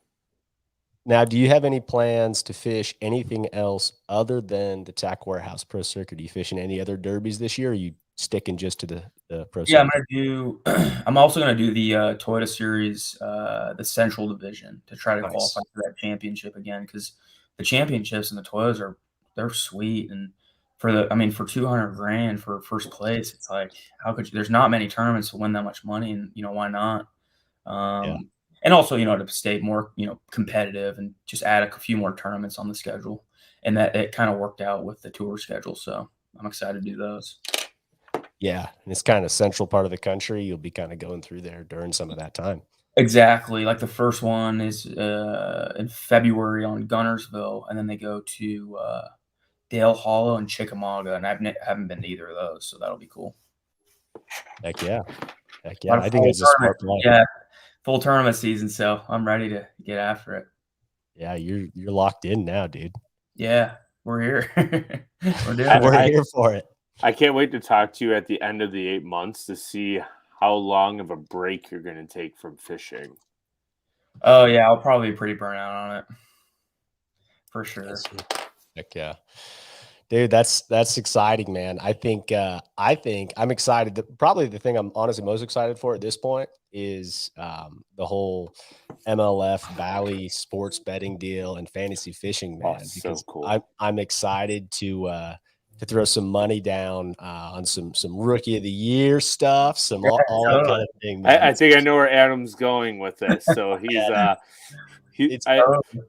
Now, do you have any plans to fish anything else other than the Tack Warehouse Pro Circuit? Are you fishing any other derbies this year? Or are you sticking just to the Pro Yeah, I'm Circuit? gonna do I'm also gonna do the Toyota Series, the Central Division to try to qualify Nice. for that championship again because the championships and the Toyotas they're sweet and for 200 grand for first place, it's like how could you there's not many tournaments to win that much money and why not? Yeah. And also, to stay more, competitive and just add a few more tournaments on the schedule. And that it kind of worked out with the tour schedule. So I'm excited to do those. Yeah. And it's kind of central part of the country. You'll be kind of going through there during some of that time. Exactly. Like the first one is in February on Gunnersville, and then they go to Dale Hollow and Chickamauga, and haven't been to either of those, so that'll be cool. Heck yeah. Heck A lot yeah. of I think full it's a smart tournament, play. yeah, full tournament season, so I'm ready to get after it. Yeah, you're locked in now, dude. Yeah, we're here. We're doing I- it. We're here for it. I can't wait to talk to you at the end of the 8 months to see how long of a break you're going to take from fishing. Oh yeah, I'll probably be pretty burnt out on it. For sure. Heck yeah. Dude, that's exciting, man. I think I'm excited. Probably the thing I'm honestly most excited for at this point is the whole MLF Valley sports betting deal and fantasy fishing, Oh, man. so Because cool. I'm excited to throw some money down on some rookie of the year stuff, some all that kind of thing, man. I think I know where Adam's going with this. So he's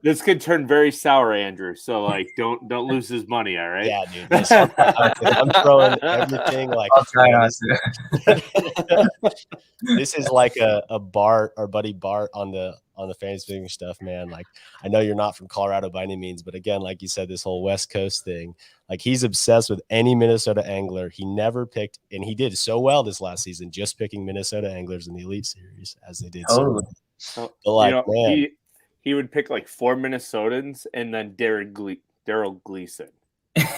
this could turn very sour, Andrew. So like don't lose his money, all right? Yeah, dude. I'm throwing everything like I'll try not to. this is like a Bart, our buddy Bart on the fantasy fishing stuff, man. Like I know you're not from Colorado by any means, but again, like you said, this whole West Coast thing, like he's obsessed with any Minnesota angler. He never picked, and he did so well this last season, just picking Minnesota anglers in the Elite Series as they did Totally. so well. But like, man, he would pick like 4 Minnesotans and then Daryl Gleason.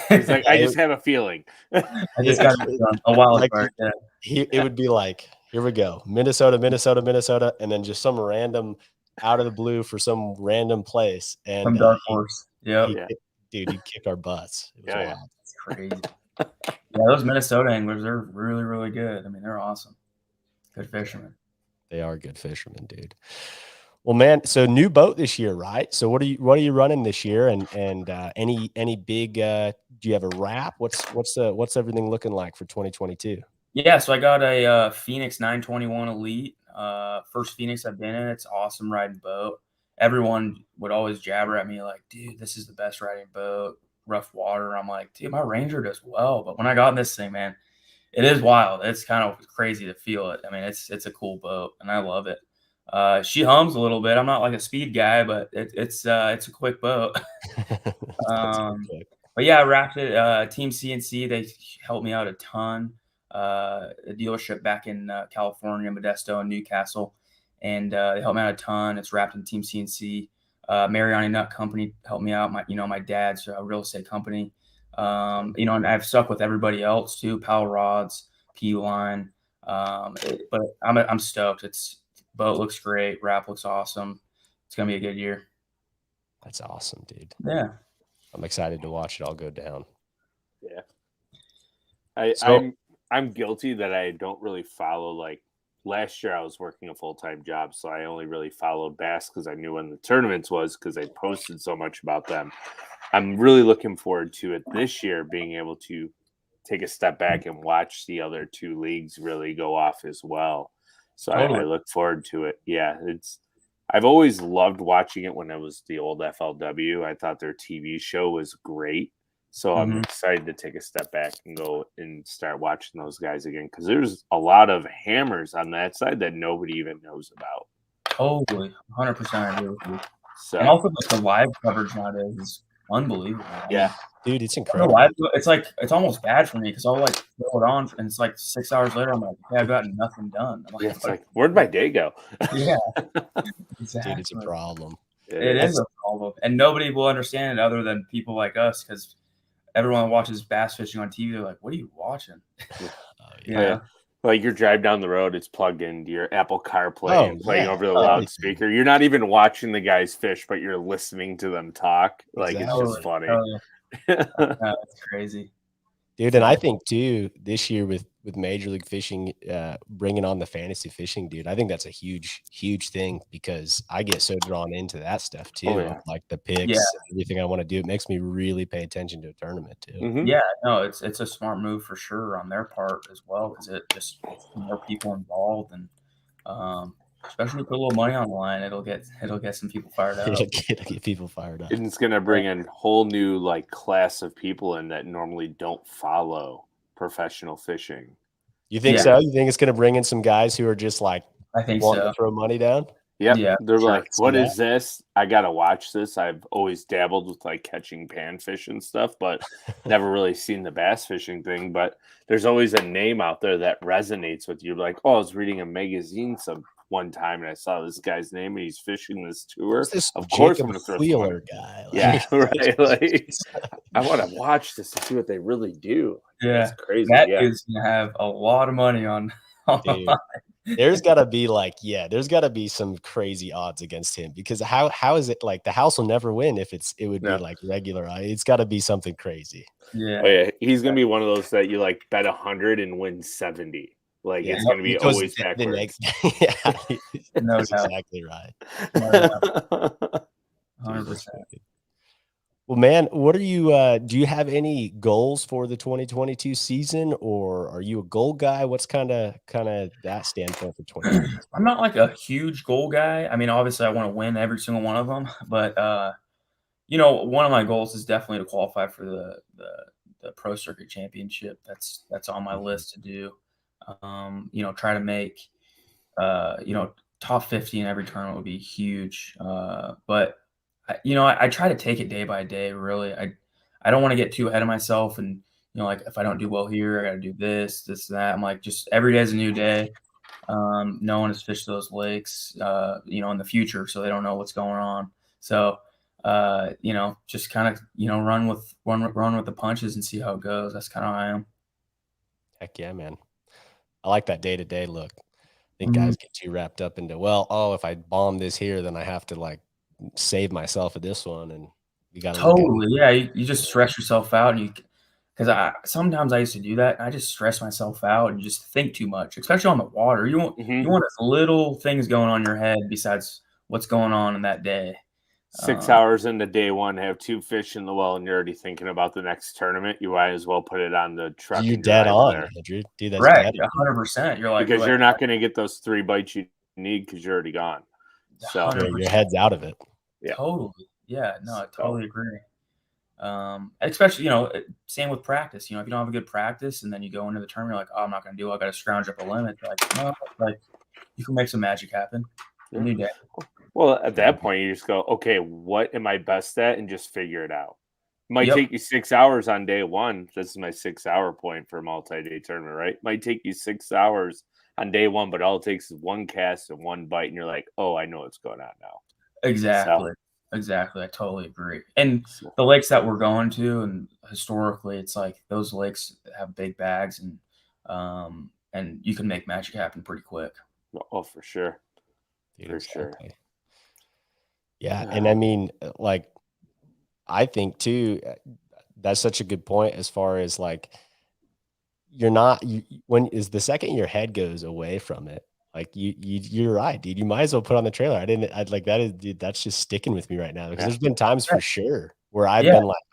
He's like, I just have a feeling. I just got a while ago. It would be like, here we go, Minnesota, and then just some random out of the blue for some random place. And some dark horse. Dude, he'd kick our butts. It was wild. It's crazy. Yeah, those Minnesota anglers, they're really, really good. I mean, they're awesome. Good fishermen. They are good fishermen, dude. Well, man, so new boat this year, right? So what are you running this year? And any big do you have a wrap? What's everything looking like for 2022? Yeah, so I got a Phoenix 921 Elite. First Phoenix I've been in. It's awesome riding boat. Everyone would always jabber at me like, dude, this is the best riding boat, rough water. I'm like, dude, my Ranger does well. But when I got in this thing, man, it is wild. It's kind of crazy to feel it. I mean, it's a cool boat, and I love it. She hums a little bit. I'm not like a speed guy, but it's a quick boat. But yeah, I wrapped it. Team CNC, they helped me out a ton. A dealership back in California, Modesto and Newcastle, and they helped me out a ton. It's wrapped in Team CNC. Mariani Nut Company helped me out. My dad's real estate company. And I've stuck with everybody else too. Powell Rods, P Line. But I'm stoked. Boat looks great. Wrap looks awesome. It's gonna be a good year. That's awesome, dude. Yeah, I'm excited to watch it all go down. Yeah, I'm guilty that I don't really follow. Like last year, I was working a full-time job, so I only really followed bass because I knew when the tournaments was because I posted so much about them. I'm really looking forward to it this year, being able to take a step back and watch the other 2 leagues really go off as well. So I look forward to it. Yeah, I've always loved watching it when it was the old FLW. I thought their TV show was great. So I'm excited to take a step back and go and start watching those guys again, because there's a lot of hammers on that side that nobody even knows about. Totally, 100% agree with you. So, and also like the live coverage nowadays is unbelievable. Yeah, dude, it's The incredible. live, it's like it's almost bad for me because I'll like throw it on and it's like 6 hours later. I'm like, okay, I've gotten nothing done. I'm like, it's like, where'd my day go? yeah, Dude, it's a exactly. problem. It is a problem, and nobody will understand it other than people like us, because everyone that watches bass fishing on TV, they're like, "What are you watching?" Yeah. Like you're driving down the road, it's plugged into your Apple CarPlay and playing over the loudspeaker. You're not even watching the guys fish, but you're listening to them talk. Like it's just funny. It's crazy, dude. And I think too, this year with Major League Fishing bringing on the fantasy fishing, dude, I think that's a huge thing, because I get so drawn into that stuff too, like the picks, everything I want to do. It makes me really pay attention to a tournament too. Yeah, no, it's a smart move for sure on their part as well, because it just gets more people involved, and especially put a little money on the line, it'll get some people fired up. It'll get people fired up. And it's gonna bring in whole new like class of people in that normally don't follow professional fishing. You think so? You think it's gonna bring in some guys who are just like, I think wanting so, to throw money down? Yep. Yeah, They're like, what is this? I gotta watch this. I've always dabbled with like catching panfish and stuff, but never really seen the bass fishing thing. But there's always a name out there that resonates with you. Like, oh, I was reading a magazine one time and I saw this guy's name and he's fishing this tour. Of course, I'm gonna throw Wheeler guy. Yeah, right. Like, I want to watch this to see what they really do. Yeah, it's crazy. That dude's gonna have a lot of money on the line. There's got to be there's got to be some crazy odds against him, because how is it like the house will never win if it would be like regular? It's got to be something crazy. Yeah. Oh, yeah. He's going to be one of those that you like bet 100 and win 70. Like it's going to be always backwards. No, that's exactly right. 100%. Well, man, what are you, do you have any goals for the 2022 season, or are you a goal guy? What's kind of that standpoint for 2022? I'm not like a huge goal guy. I mean, obviously I want to win every single one of them, but, one of my goals is definitely to qualify for the Pro Circuit Championship. That's on my list to do. Try to make, top 50 in every tournament would be huge. But I try to take it day by day, really. I don't want to get too ahead of myself and, like if I don't do well here, I got to do this, that. I'm like, just every day is a new day. No one has fished those lakes, in the future, so they don't know what's going on. So, just kind of, run with the punches and see how it goes. That's kind of how I am. Heck yeah, man. I like that day-to-day look. I think guys get too wrapped up into, if I bomb this here, then I have to like save myself at this one, and you got to totally, you just stress yourself out, and because sometimes I used to do that, and I just stress myself out and just think too much, especially on the water. You want as little things going on in your head besides what's going on in that day. 6 hours into day one, have 2 fish in the well, and you're already thinking about the next tournament. You might as well put it on the truck. You're dead on, Andrew. Dude, that's right, 100%. You're like, because you're not going to get those 3 bites you need because you're already gone. So your head's out of it. Yeah, totally. Yeah, no, I totally agree. Especially, same with practice. If you don't have a good practice and then you go into the tournament, you're like, oh, I'm not going to do it. I got to scrounge up a limit. Like you can make some magic happen. New day. Well, at that point, you just go, okay, what am I best at? And just figure it out. It might take you 6 hours on day one. This is my 6 hour point for a multi-day tournament, right? It might take you 6 hours on day one, but all it takes is 1 cast and 1 bite. And you're like, oh, I know what's going on now. Exactly. Exactly. I totally agree. And the lakes that we're going to, and historically, it's like those lakes have big bags, and you can make magic happen pretty quick. Oh, for sure. For sure. Yeah. And I mean, like, I think too, that's such a good point as far as like, when is the second your head goes away from it, like you're right, dude. You might as well put on the trailer. Dude, that's just sticking with me right now, because there's been times for sure where I've been like,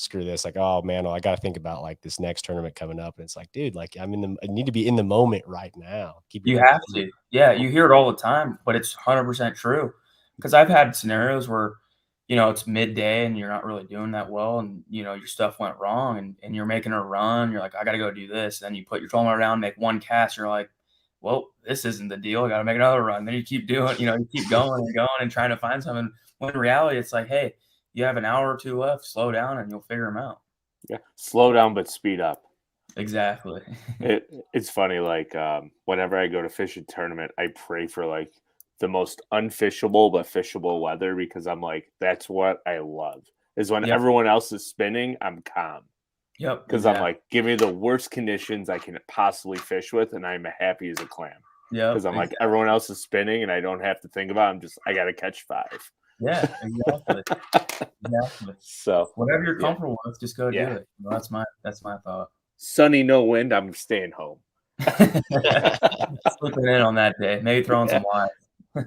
screw this. Like, oh man, well, I got to think about like this next tournament coming up. And it's like, dude, like I need to be in the moment right now. You have to. Yeah, you hear it all the time, but it's 100% true. Because I've had scenarios where, it's midday and you're not really doing that well, and your stuff went wrong, and you're making a run. You're like, I got to go do this. And then you put your trolling around, make one cast. You're like, well, this isn't the deal. I got to make another run. Then you keep doing, you keep going and going and trying to find something. When in reality, it's like, hey, you have an hour or two left. Slow down, and you'll figure them out. Yeah, slow down but speed up. Exactly. It's funny, like whenever I go to fish a tournament, I pray for like the most unfishable but fishable weather, because I'm like, that's what I love, is when everyone else is spinning, I'm calm. Yep. Because I'm like, give me the worst conditions I can possibly fish with, and I'm happy as a clam. Yeah. Because I'm like, everyone else is spinning, and I don't have to think about it. I got to catch 5. Yeah, exactly. Exactly. So whatever you're comfortable with, just go do it. That's my thought. Sunny, no wind, I'm staying home. Sleeping in on that day. Maybe throwing some lines.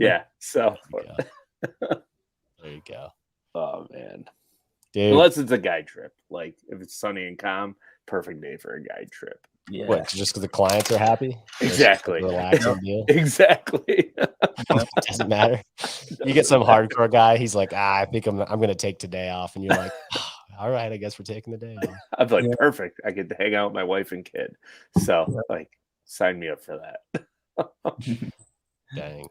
Yeah. So there you go. Oh man. Dude. Unless it's a guide trip. Like if it's sunny and calm, perfect day for a guide trip. Yeah. What, just because the clients are happy? Exactly. Relaxing deal. Exactly. Doesn't matter. You get some hardcore guy, he's like, I think I'm gonna take today off. And you're like, all right, I guess we're taking the day off. I'm like, perfect. I get to hang out with my wife and kid. So like sign me up for that. Dang.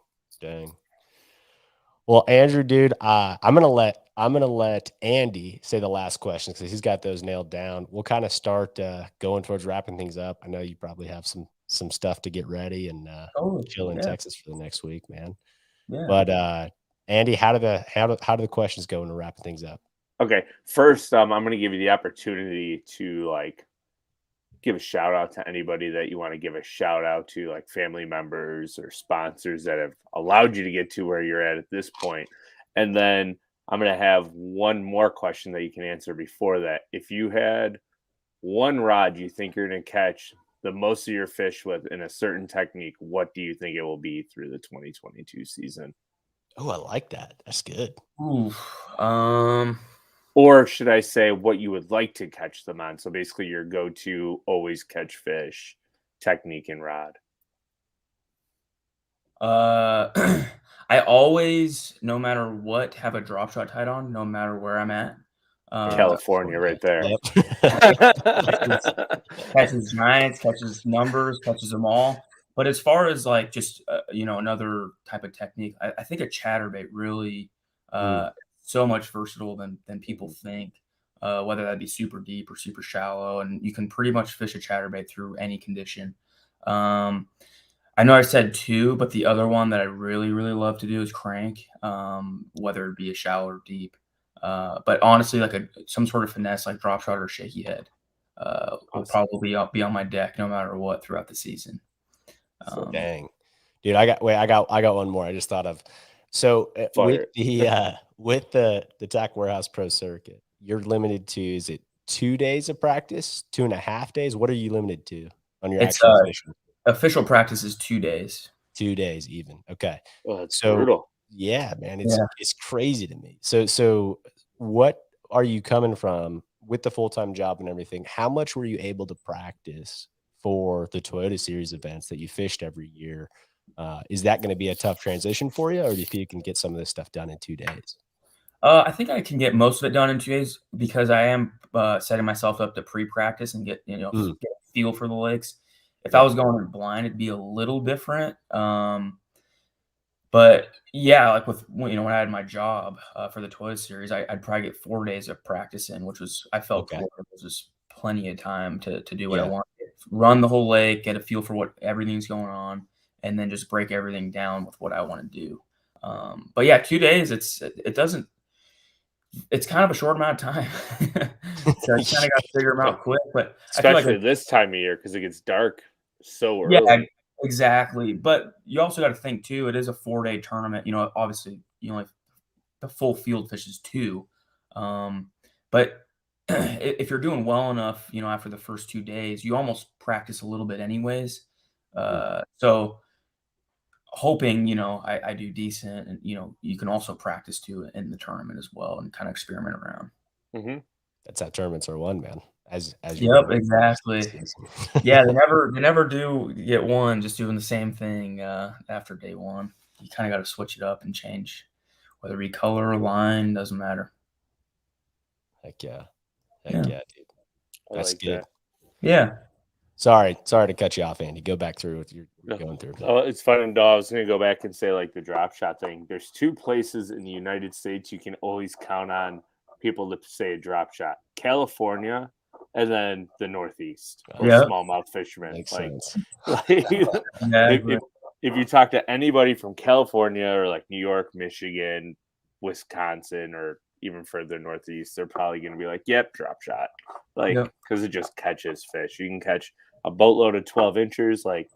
Well, Andrew, dude, I'm gonna let Andy say the last question because he's got those nailed down. We'll kind of start going towards wrapping things up. I know you probably have some stuff to get ready and chill in Texas for the next week, man. Yeah. But Andy, how do the questions go into wrapping things up? Okay, first, I'm going to give you the opportunity to like give a shout out to anybody that you want to give a shout out to, like family members or sponsors that have allowed you to get to where you're at this point. And then I'm going to have one more question that you can answer before that. If you had one rod you think you're going to catch the most of your fish with in a certain technique, what do you think it will be through the 2022 season? Oh, I like that. That's good. Ooh, or should I say what you would like to catch them on? So basically your go-to always catch fish technique and rod. I always, no matter what, have a drop shot tied on, no matter where I'm at. California right there. Yep. catches giants, catches numbers, catches them all. But as far as like just, another type of technique, I think a chatterbait really so much versatile than people think, whether that be super deep or super shallow. And you can pretty much fish a chatterbait through any condition. I know I said 2, but the other one that I really, really love to do is crank, whether it be a shallow or deep. But honestly, like some sort of finesse, like drop shot or shaky head, will probably be on my deck no matter what throughout the season. Dang, dude, I got one more. I just thought of. So with the Tack Warehouse Pro Circuit, you're limited to, is it 2 days of practice, 2.5 days? What are you limited to on your actual fishing? Official practice is 2 days. 2 days even. Okay. Well, that's brutal. Yeah, man, it's crazy to me. So what are you coming from with the full-time job and everything? How much were you able to practice for the Toyota Series events that you fished every year? Is that going to be a tough transition for you, or do you think you can get some of this stuff done in 2 days? I think I can get most of it done in 2 days because I am setting myself up to pre-practice and get get a feel for the lakes. If I was going in blind, it'd be a little different. But yeah, like when I had my job for the Toyota Series, I'd probably get 4 days of practice in, which was I felt cool. It was just plenty of time to do what I wanted. Run the whole lake, get a feel for what everything's going on, and then just break everything down with what I want to do. But yeah, 2 days, it's kind of a short amount of time. So you kind of got to figure them out quick. But especially I feel like this time of year because it gets dark so early. Yeah, exactly. But you also got to think too, it is a 4-day tournament. Obviously, the full field fishes 2. But if you're doing well enough, after the first 2 days, you almost practice a little bit anyways. So hoping, I do decent, and you can also practice too in the tournament as well and kind of experiment around. That's how tournaments are won, man. As Yep, exactly. Yeah, they never do get one just doing the same thing after day one. You kind of got to switch it up and change, whether it be color or line, doesn't matter. Heck yeah, Yeah. dude. That's like good. that. Yeah. Sorry to cut you off, Andy. Go back through what you're going through. Oh, it's funny though. I was gonna go back and say like the drop shot thing. There's two places in the United States you can always count on people to say a drop shot: California, and then the Northeast for Yep. smallmouth fishermen. Makes Like, sense. Exactly. if you talk to anybody from California or like New York, Michigan, Wisconsin, or even further northeast, they're probably going to be like, "Yep, drop shot," like because it just catches fish. You can catch a boatload of 12 inchers, like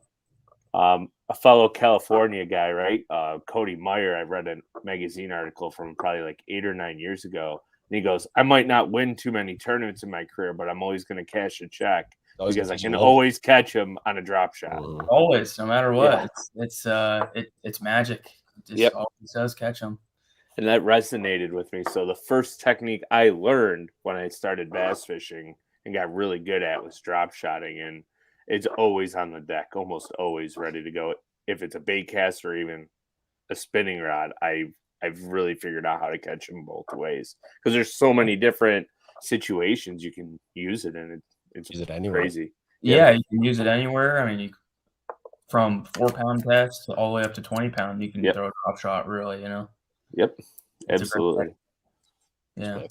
a fellow California guy, right? Cody Meyer. I read a magazine article from probably like 8 or 9 years ago, and he goes, "I might not win too many tournaments in my career, but I'm always going to cash a check because I can always catch him on a drop shot. Always, no matter what. Yeah. It's magic. It just always does catch them." And that resonated with me. So the first technique I learned when I started bass fishing and got really good at was drop shotting, and it's always on the deck, almost always ready to go. If it's a bait cast or even a spinning rod, I've really figured out how to catch them both ways because there's so many different situations you can use it in. It's use it anywhere. Crazy. Yeah, you can use it anywhere. I mean, from 4-pound test all the way up to 20-pound, you can throw a drop shot. Really, you know. Yep, absolutely. Yeah.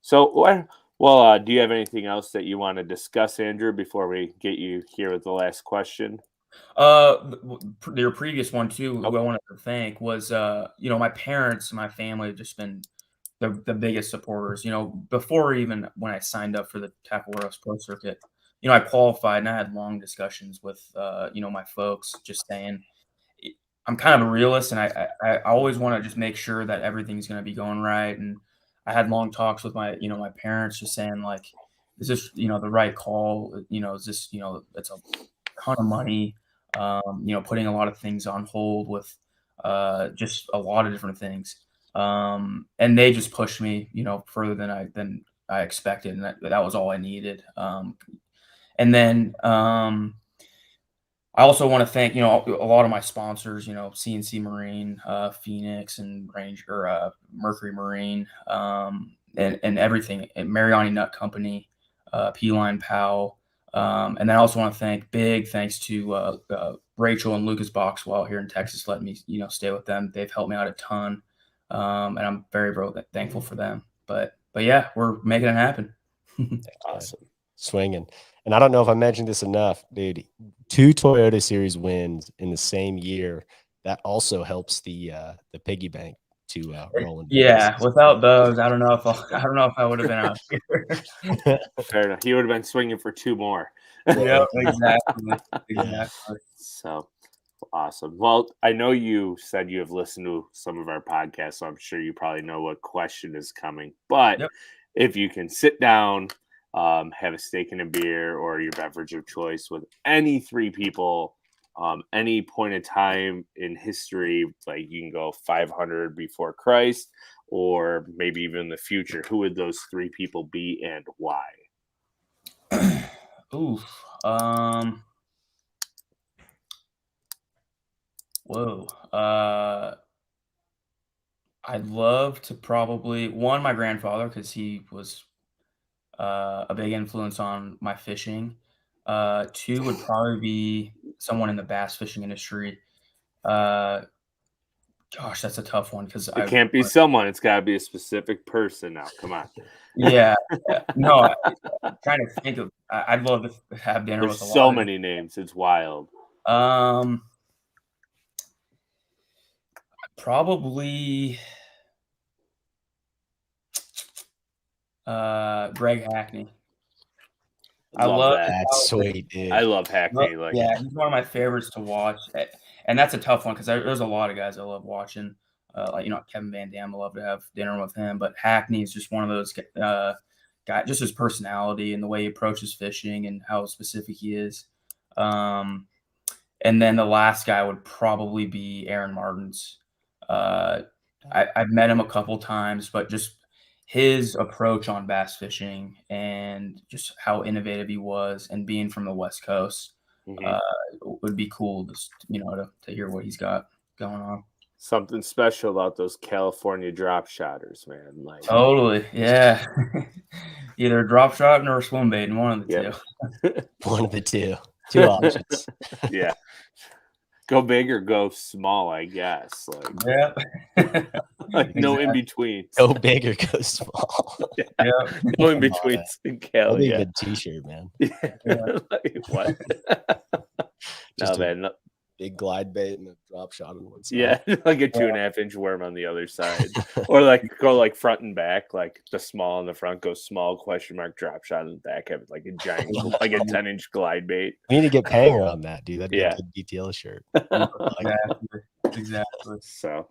So, well, do you have anything else that you want to discuss, Andrew, before we get you here with the last question? Your previous one too, who I wanted to thank was, my parents, my family have just been the biggest supporters. Before even when I signed up for the Tackle Warehouse Pro Circuit, I qualified and I had long discussions with, my folks, just saying, I'm kind of a realist and I always want to just make sure that everything's going to be going right. And I had long talks with my parents, just saying like, is this, the right call? Is this, it's a ton of money, putting a lot of things on hold with just a lot of different things. And they just pushed me, further than I expected. And that was all I needed. And then I also want to thank, a lot of my sponsors, CNC Marine, Phoenix and Mercury Marine, and everything, and Mariani Nut Company, P-Line Powell. And then I also want to big thanks to Rachel and Lucas Boxwell here in Texas, letting me, stay with them. They've helped me out a ton. And I'm very, very thankful for them. But yeah, we're making it happen. Awesome. Swinging. And I don't know if I mentioned this enough, dude. 2 Toyota Series wins in the same year. That also helps the piggy bank to roll in. Yeah, without those, I don't know if I would have been out here. Fair enough. He would have been swinging for 2 more. Yeah, exactly. So awesome. Well, I know you said you have listened to some of our podcasts, so I'm sure you probably know what question is coming. But if you can sit down, have a steak and a beer or your beverage of choice with any 3 people, any point of time in history, like you can go 500 before Christ or maybe even in the future, who would those 3 people be and why? Oof. Whoa. I'd love to probably my grandfather, because he was a big influence on my fishing. 2 would probably be someone in the bass fishing industry. Gosh, that's a tough one because it can't be someone. It's got to be a specific person now. Come on. Yeah. No, I'm trying to think of. I'd love to have dinner with a lot. So many names. It's wild. Probably Greg Hackney. I love that. That's sweet, dude. I love Hackney. He's one of my favorites to watch, and that's a tough one because there's a lot of guys I love watching. Like Kevin Van Dam, I love to have dinner with him, but Hackney is just one of those guys. Just his personality and the way he approaches fishing and how specific he is. And then the last guy would probably be Aaron Martins. I've met him a couple times, but just his approach on bass fishing and just how innovative he was, and being from the West Coast, Mhm. would be cool just, to hear what he's got going on. Something special about those California drop shotters, man. Like, Totally, yeah. Either a drop shot or a swim bait, and one of the yep. two. One of the two options. Yeah. Go big or go small, I guess. Like, Yeah. like no in Exactly. betweens. Go big or go small. Yeah. Yeah. No in betweens in That'd Cali. be a Yeah. good T-shirt, man. Yeah. Like, what? Just No, a man. No. big glide bait and a drop shot on one side. Yeah, like a 2.5-inch worm on the other side, or like go like front and back, like the small in the front goes small question mark drop shot in the back, have like a giant like a 10-inch glide bait. We need to get Panger on that, dude. That'd be Yeah. a good detail shirt. Exactly. So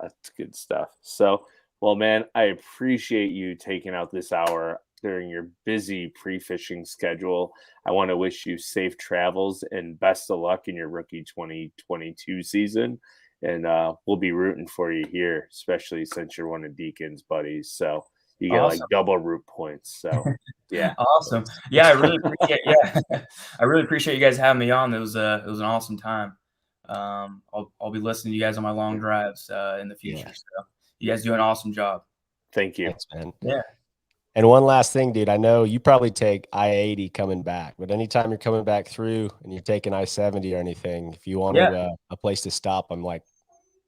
it's good stuff. So, well, man, I appreciate you taking out this hour during your busy pre-fishing schedule. I want to wish you safe travels and best of luck in your rookie 2022 season. And we'll be rooting for you here, especially since you're one of Deacon's buddies. So you get like Awesome. double root points. So yeah. Awesome. Yeah, I really appreciate. Yeah, I really appreciate you guys having me on. It was an awesome time. I'll be listening to you guys on my long drives in the future. Yeah. So you guys do an awesome job. Thank you. Thanks, man. Yeah. And one last thing, dude. I know you probably take I-80 coming back, but anytime you're coming back through and you're taking I-70 or anything, if you want a place to stop, I'm like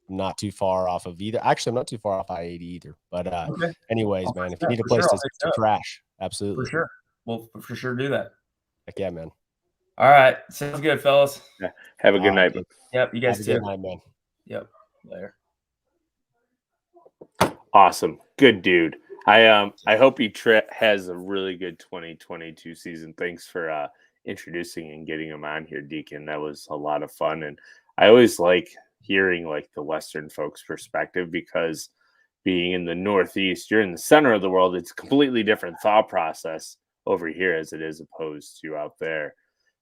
not too far off of either. Actually, I'm not too far off I-80 either. But Okay. anyways, man, if you need a For place sure, to crash, absolutely. For sure. We'll for sure do that. Heck yeah, man. All right. Sounds good, fellas. Yeah. Have a good night. Dude. Yep. You guys Have a too. good night, man. Yep. Later. Awesome. Good dude. I hope he has a really good 2022 season. Thanks for introducing and getting him on here, Deacon. That was a lot of fun. And I always like hearing like the Western folks' perspective, because being in the Northeast, you're in the center of the world. It's a completely different thought process over here as it is opposed to out there.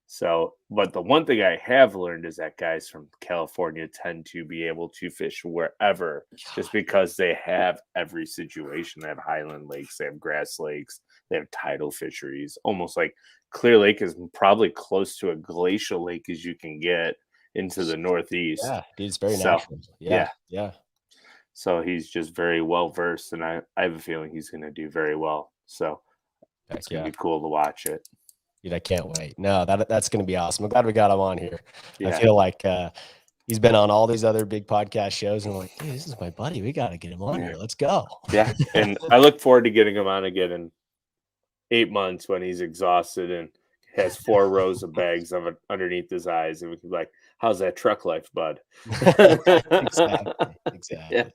So, but the one thing I have learned is that guys from California tend to be able to fish wherever, just because they have every situation. They have highland lakes, they have grass lakes, they have tidal fisheries. Almost like Clear Lake is probably close to a glacial lake as you can get into the Northeast. Yeah, dude, it's very So, natural. Yeah. So he's just very well versed, and I have a feeling he's going to do very well. So it's going to be cool to watch it. Dude, I can't wait. No, that's going to be awesome. I'm glad we got him on here. Yeah. I feel like he's been on all these other big podcast shows, and I'm like, dude, this is my buddy. We got to get him on here. Let's go. Yeah, and I look forward to getting him on again in 8 months when he's exhausted and has 4 rows of bags underneath his eyes, and we can be like, "How's that truck life, bud?" Exactly. Yeah.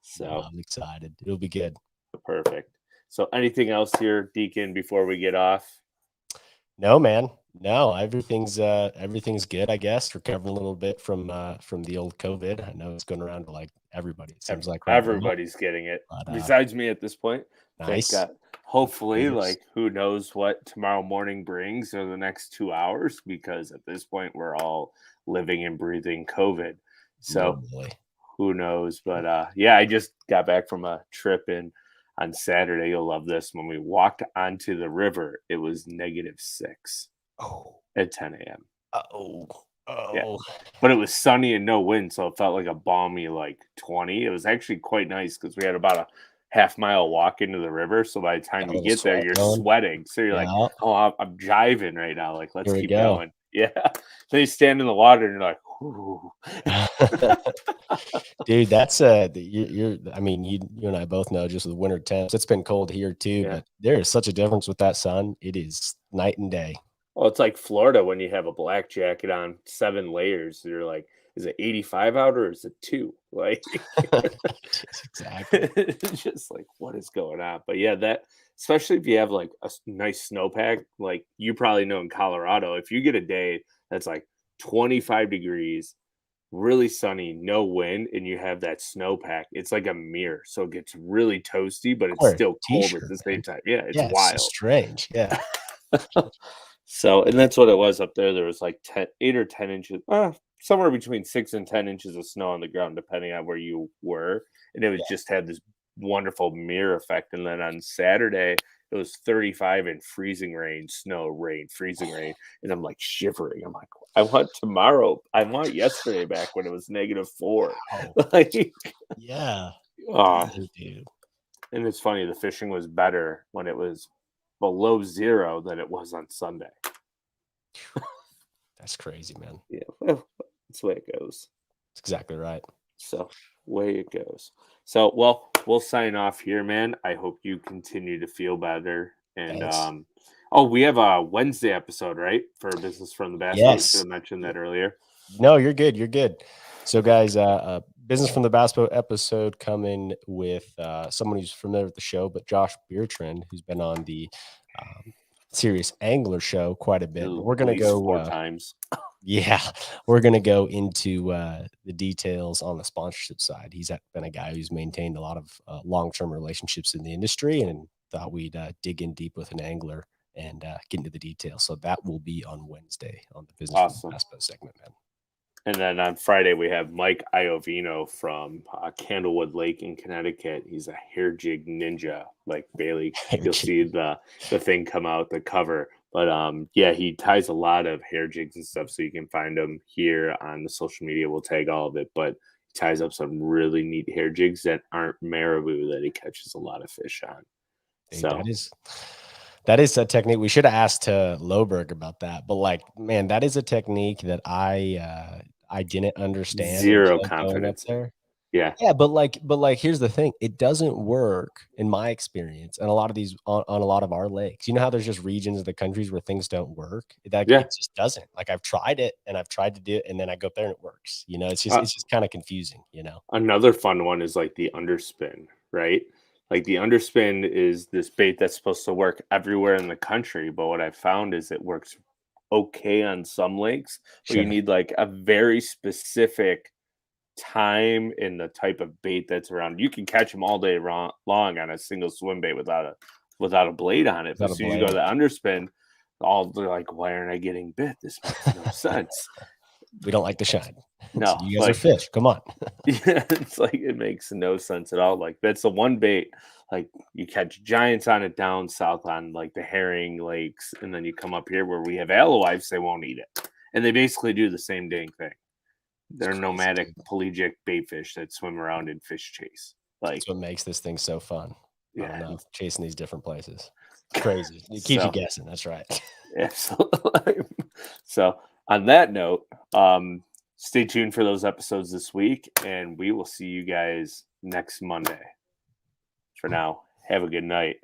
So I'm excited. It'll be good. Perfect. So anything else here, Deacon, before we get off? No, man. No, everything's good, I guess. Recovering a little bit from the old COVID. I know it's going around to like everybody. It seems like everybody's getting it, besides me at this point. Nice. Thank God. Hopefully, like, who knows what tomorrow morning brings or the next 2 hours, because at this point we're all living and breathing COVID. So who knows? But yeah, I just got back from a trip on Saturday. You'll love this. When we walked onto the river, it was -6 at 10 a.m. Yeah. But it was sunny and no wind, so it felt like a balmy like 20. It was actually quite nice because we had about a half-mile walk into the river. So by the time you get there, you're sweating. So you're like, oh, I'm jiving right now. Like, let's keep going. Yeah. Then you stand in the water and you're like, ooh. Dude, that's you're I mean, you and I both know, just with winter temps, it's been cold here too, but there is such a difference with that sun. It is night and day. Well, it's like Florida when you have a black jacket on, 7 layers. You're like, is it 85 out or is it 2? Like, exactly. It's just like, what is going on? But yeah, that, especially if you have like a nice snowpack, like you probably know in Colorado, if you get a day that's like 25 degrees, really sunny, no wind, and you have that snowpack, it's like a mirror. So it gets really toasty, but it's still cold at the same time. Yeah, it's wild. It's so strange. Yeah. So, and that's what it was up there. There was like 8 or 10 inches, somewhere between 6 and 10 inches of snow on the ground, depending on where you were. And it was just had this wonderful mirror effect. And then on Saturday, it was 35 and freezing rain, snow, rain, freezing rain. And I'm like shivering. I'm like, I want tomorrow. I want yesterday back when it was -4. Oh, Like, yeah. oh, Dang, dude. and it's funny, the fishing was better when it was below 0 than it was on Sunday. That's crazy, man. Yeah, well, that's the way it goes. That's exactly right. So, way it goes. So, well, we'll sign off here, man. I hope you continue to feel better. And Thanks. oh, we have a Wednesday episode, right? For Business from the Basket. We should Yes. have mentioned that earlier. No, you're good. You're good. So, guys, Business from the Bass Boat episode coming with someone who's familiar with the show, but Josh Beertrand, who's been on the Serious Angler show quite a bit. But we're At going to least go 4 times. Yeah, we're going to go into the details on the sponsorship side. He's been a guy who's maintained a lot of long-term relationships in the industry, and thought we'd dig in deep with an angler and get into the details. So that will be on Wednesday on the Business from the Bass Boat segment, man. And then on Friday, we have Mike Iovino from Candlewood Lake in Connecticut. He's a hair jig ninja, like Bailey. You'll see the thing come out, the cover. But yeah, he ties a lot of hair jigs and stuff, so you can find him here on the social media. We'll tag all of it. But he ties up some really neat hair jigs that aren't marabou that he catches a lot of fish on. Dude, So that is a technique. We should have asked Loberg about that. But like, man, that is a technique that I didn't understand. Zero until going up confidence there. Yeah. Yeah, but here's the thing. It doesn't work in my experience. And a lot of these on a lot of our lakes. You know how there's just regions of the countries where things don't work? It just doesn't. Like, I've tried it and I've tried to do it, and then I go up there and it works. You know, it's just kind of confusing, you know. Another fun one is like the underspin, right? Like the underspin is this bait that's supposed to work everywhere in the country, but what I found is it works okay on some lakes, but you Sure. need like a very specific time in the type of bait that's around. You can catch them all day long on a single swim bait without a blade on it. But as soon as you go to the underspin, they're like, why aren't I getting bit? This makes no sense. We don't like the shine. No, You guys are fish. Come on. Yeah, it's like it makes no sense at all. Like, that's the one bait. Like, you catch giants on it down south on like the herring lakes, and then you come up here where we have alewives, they won't eat it. And they basically do the same dang thing. They're nomadic pelagic bait fish that swim around in fish chase. Like, that's what makes this thing so fun. Yeah. I don't know, chasing these different places. It's crazy. It keeps you guessing. That's right. Absolutely. So on that note, stay tuned for those episodes this week, and we will see you guys next Monday. For now, have a good night.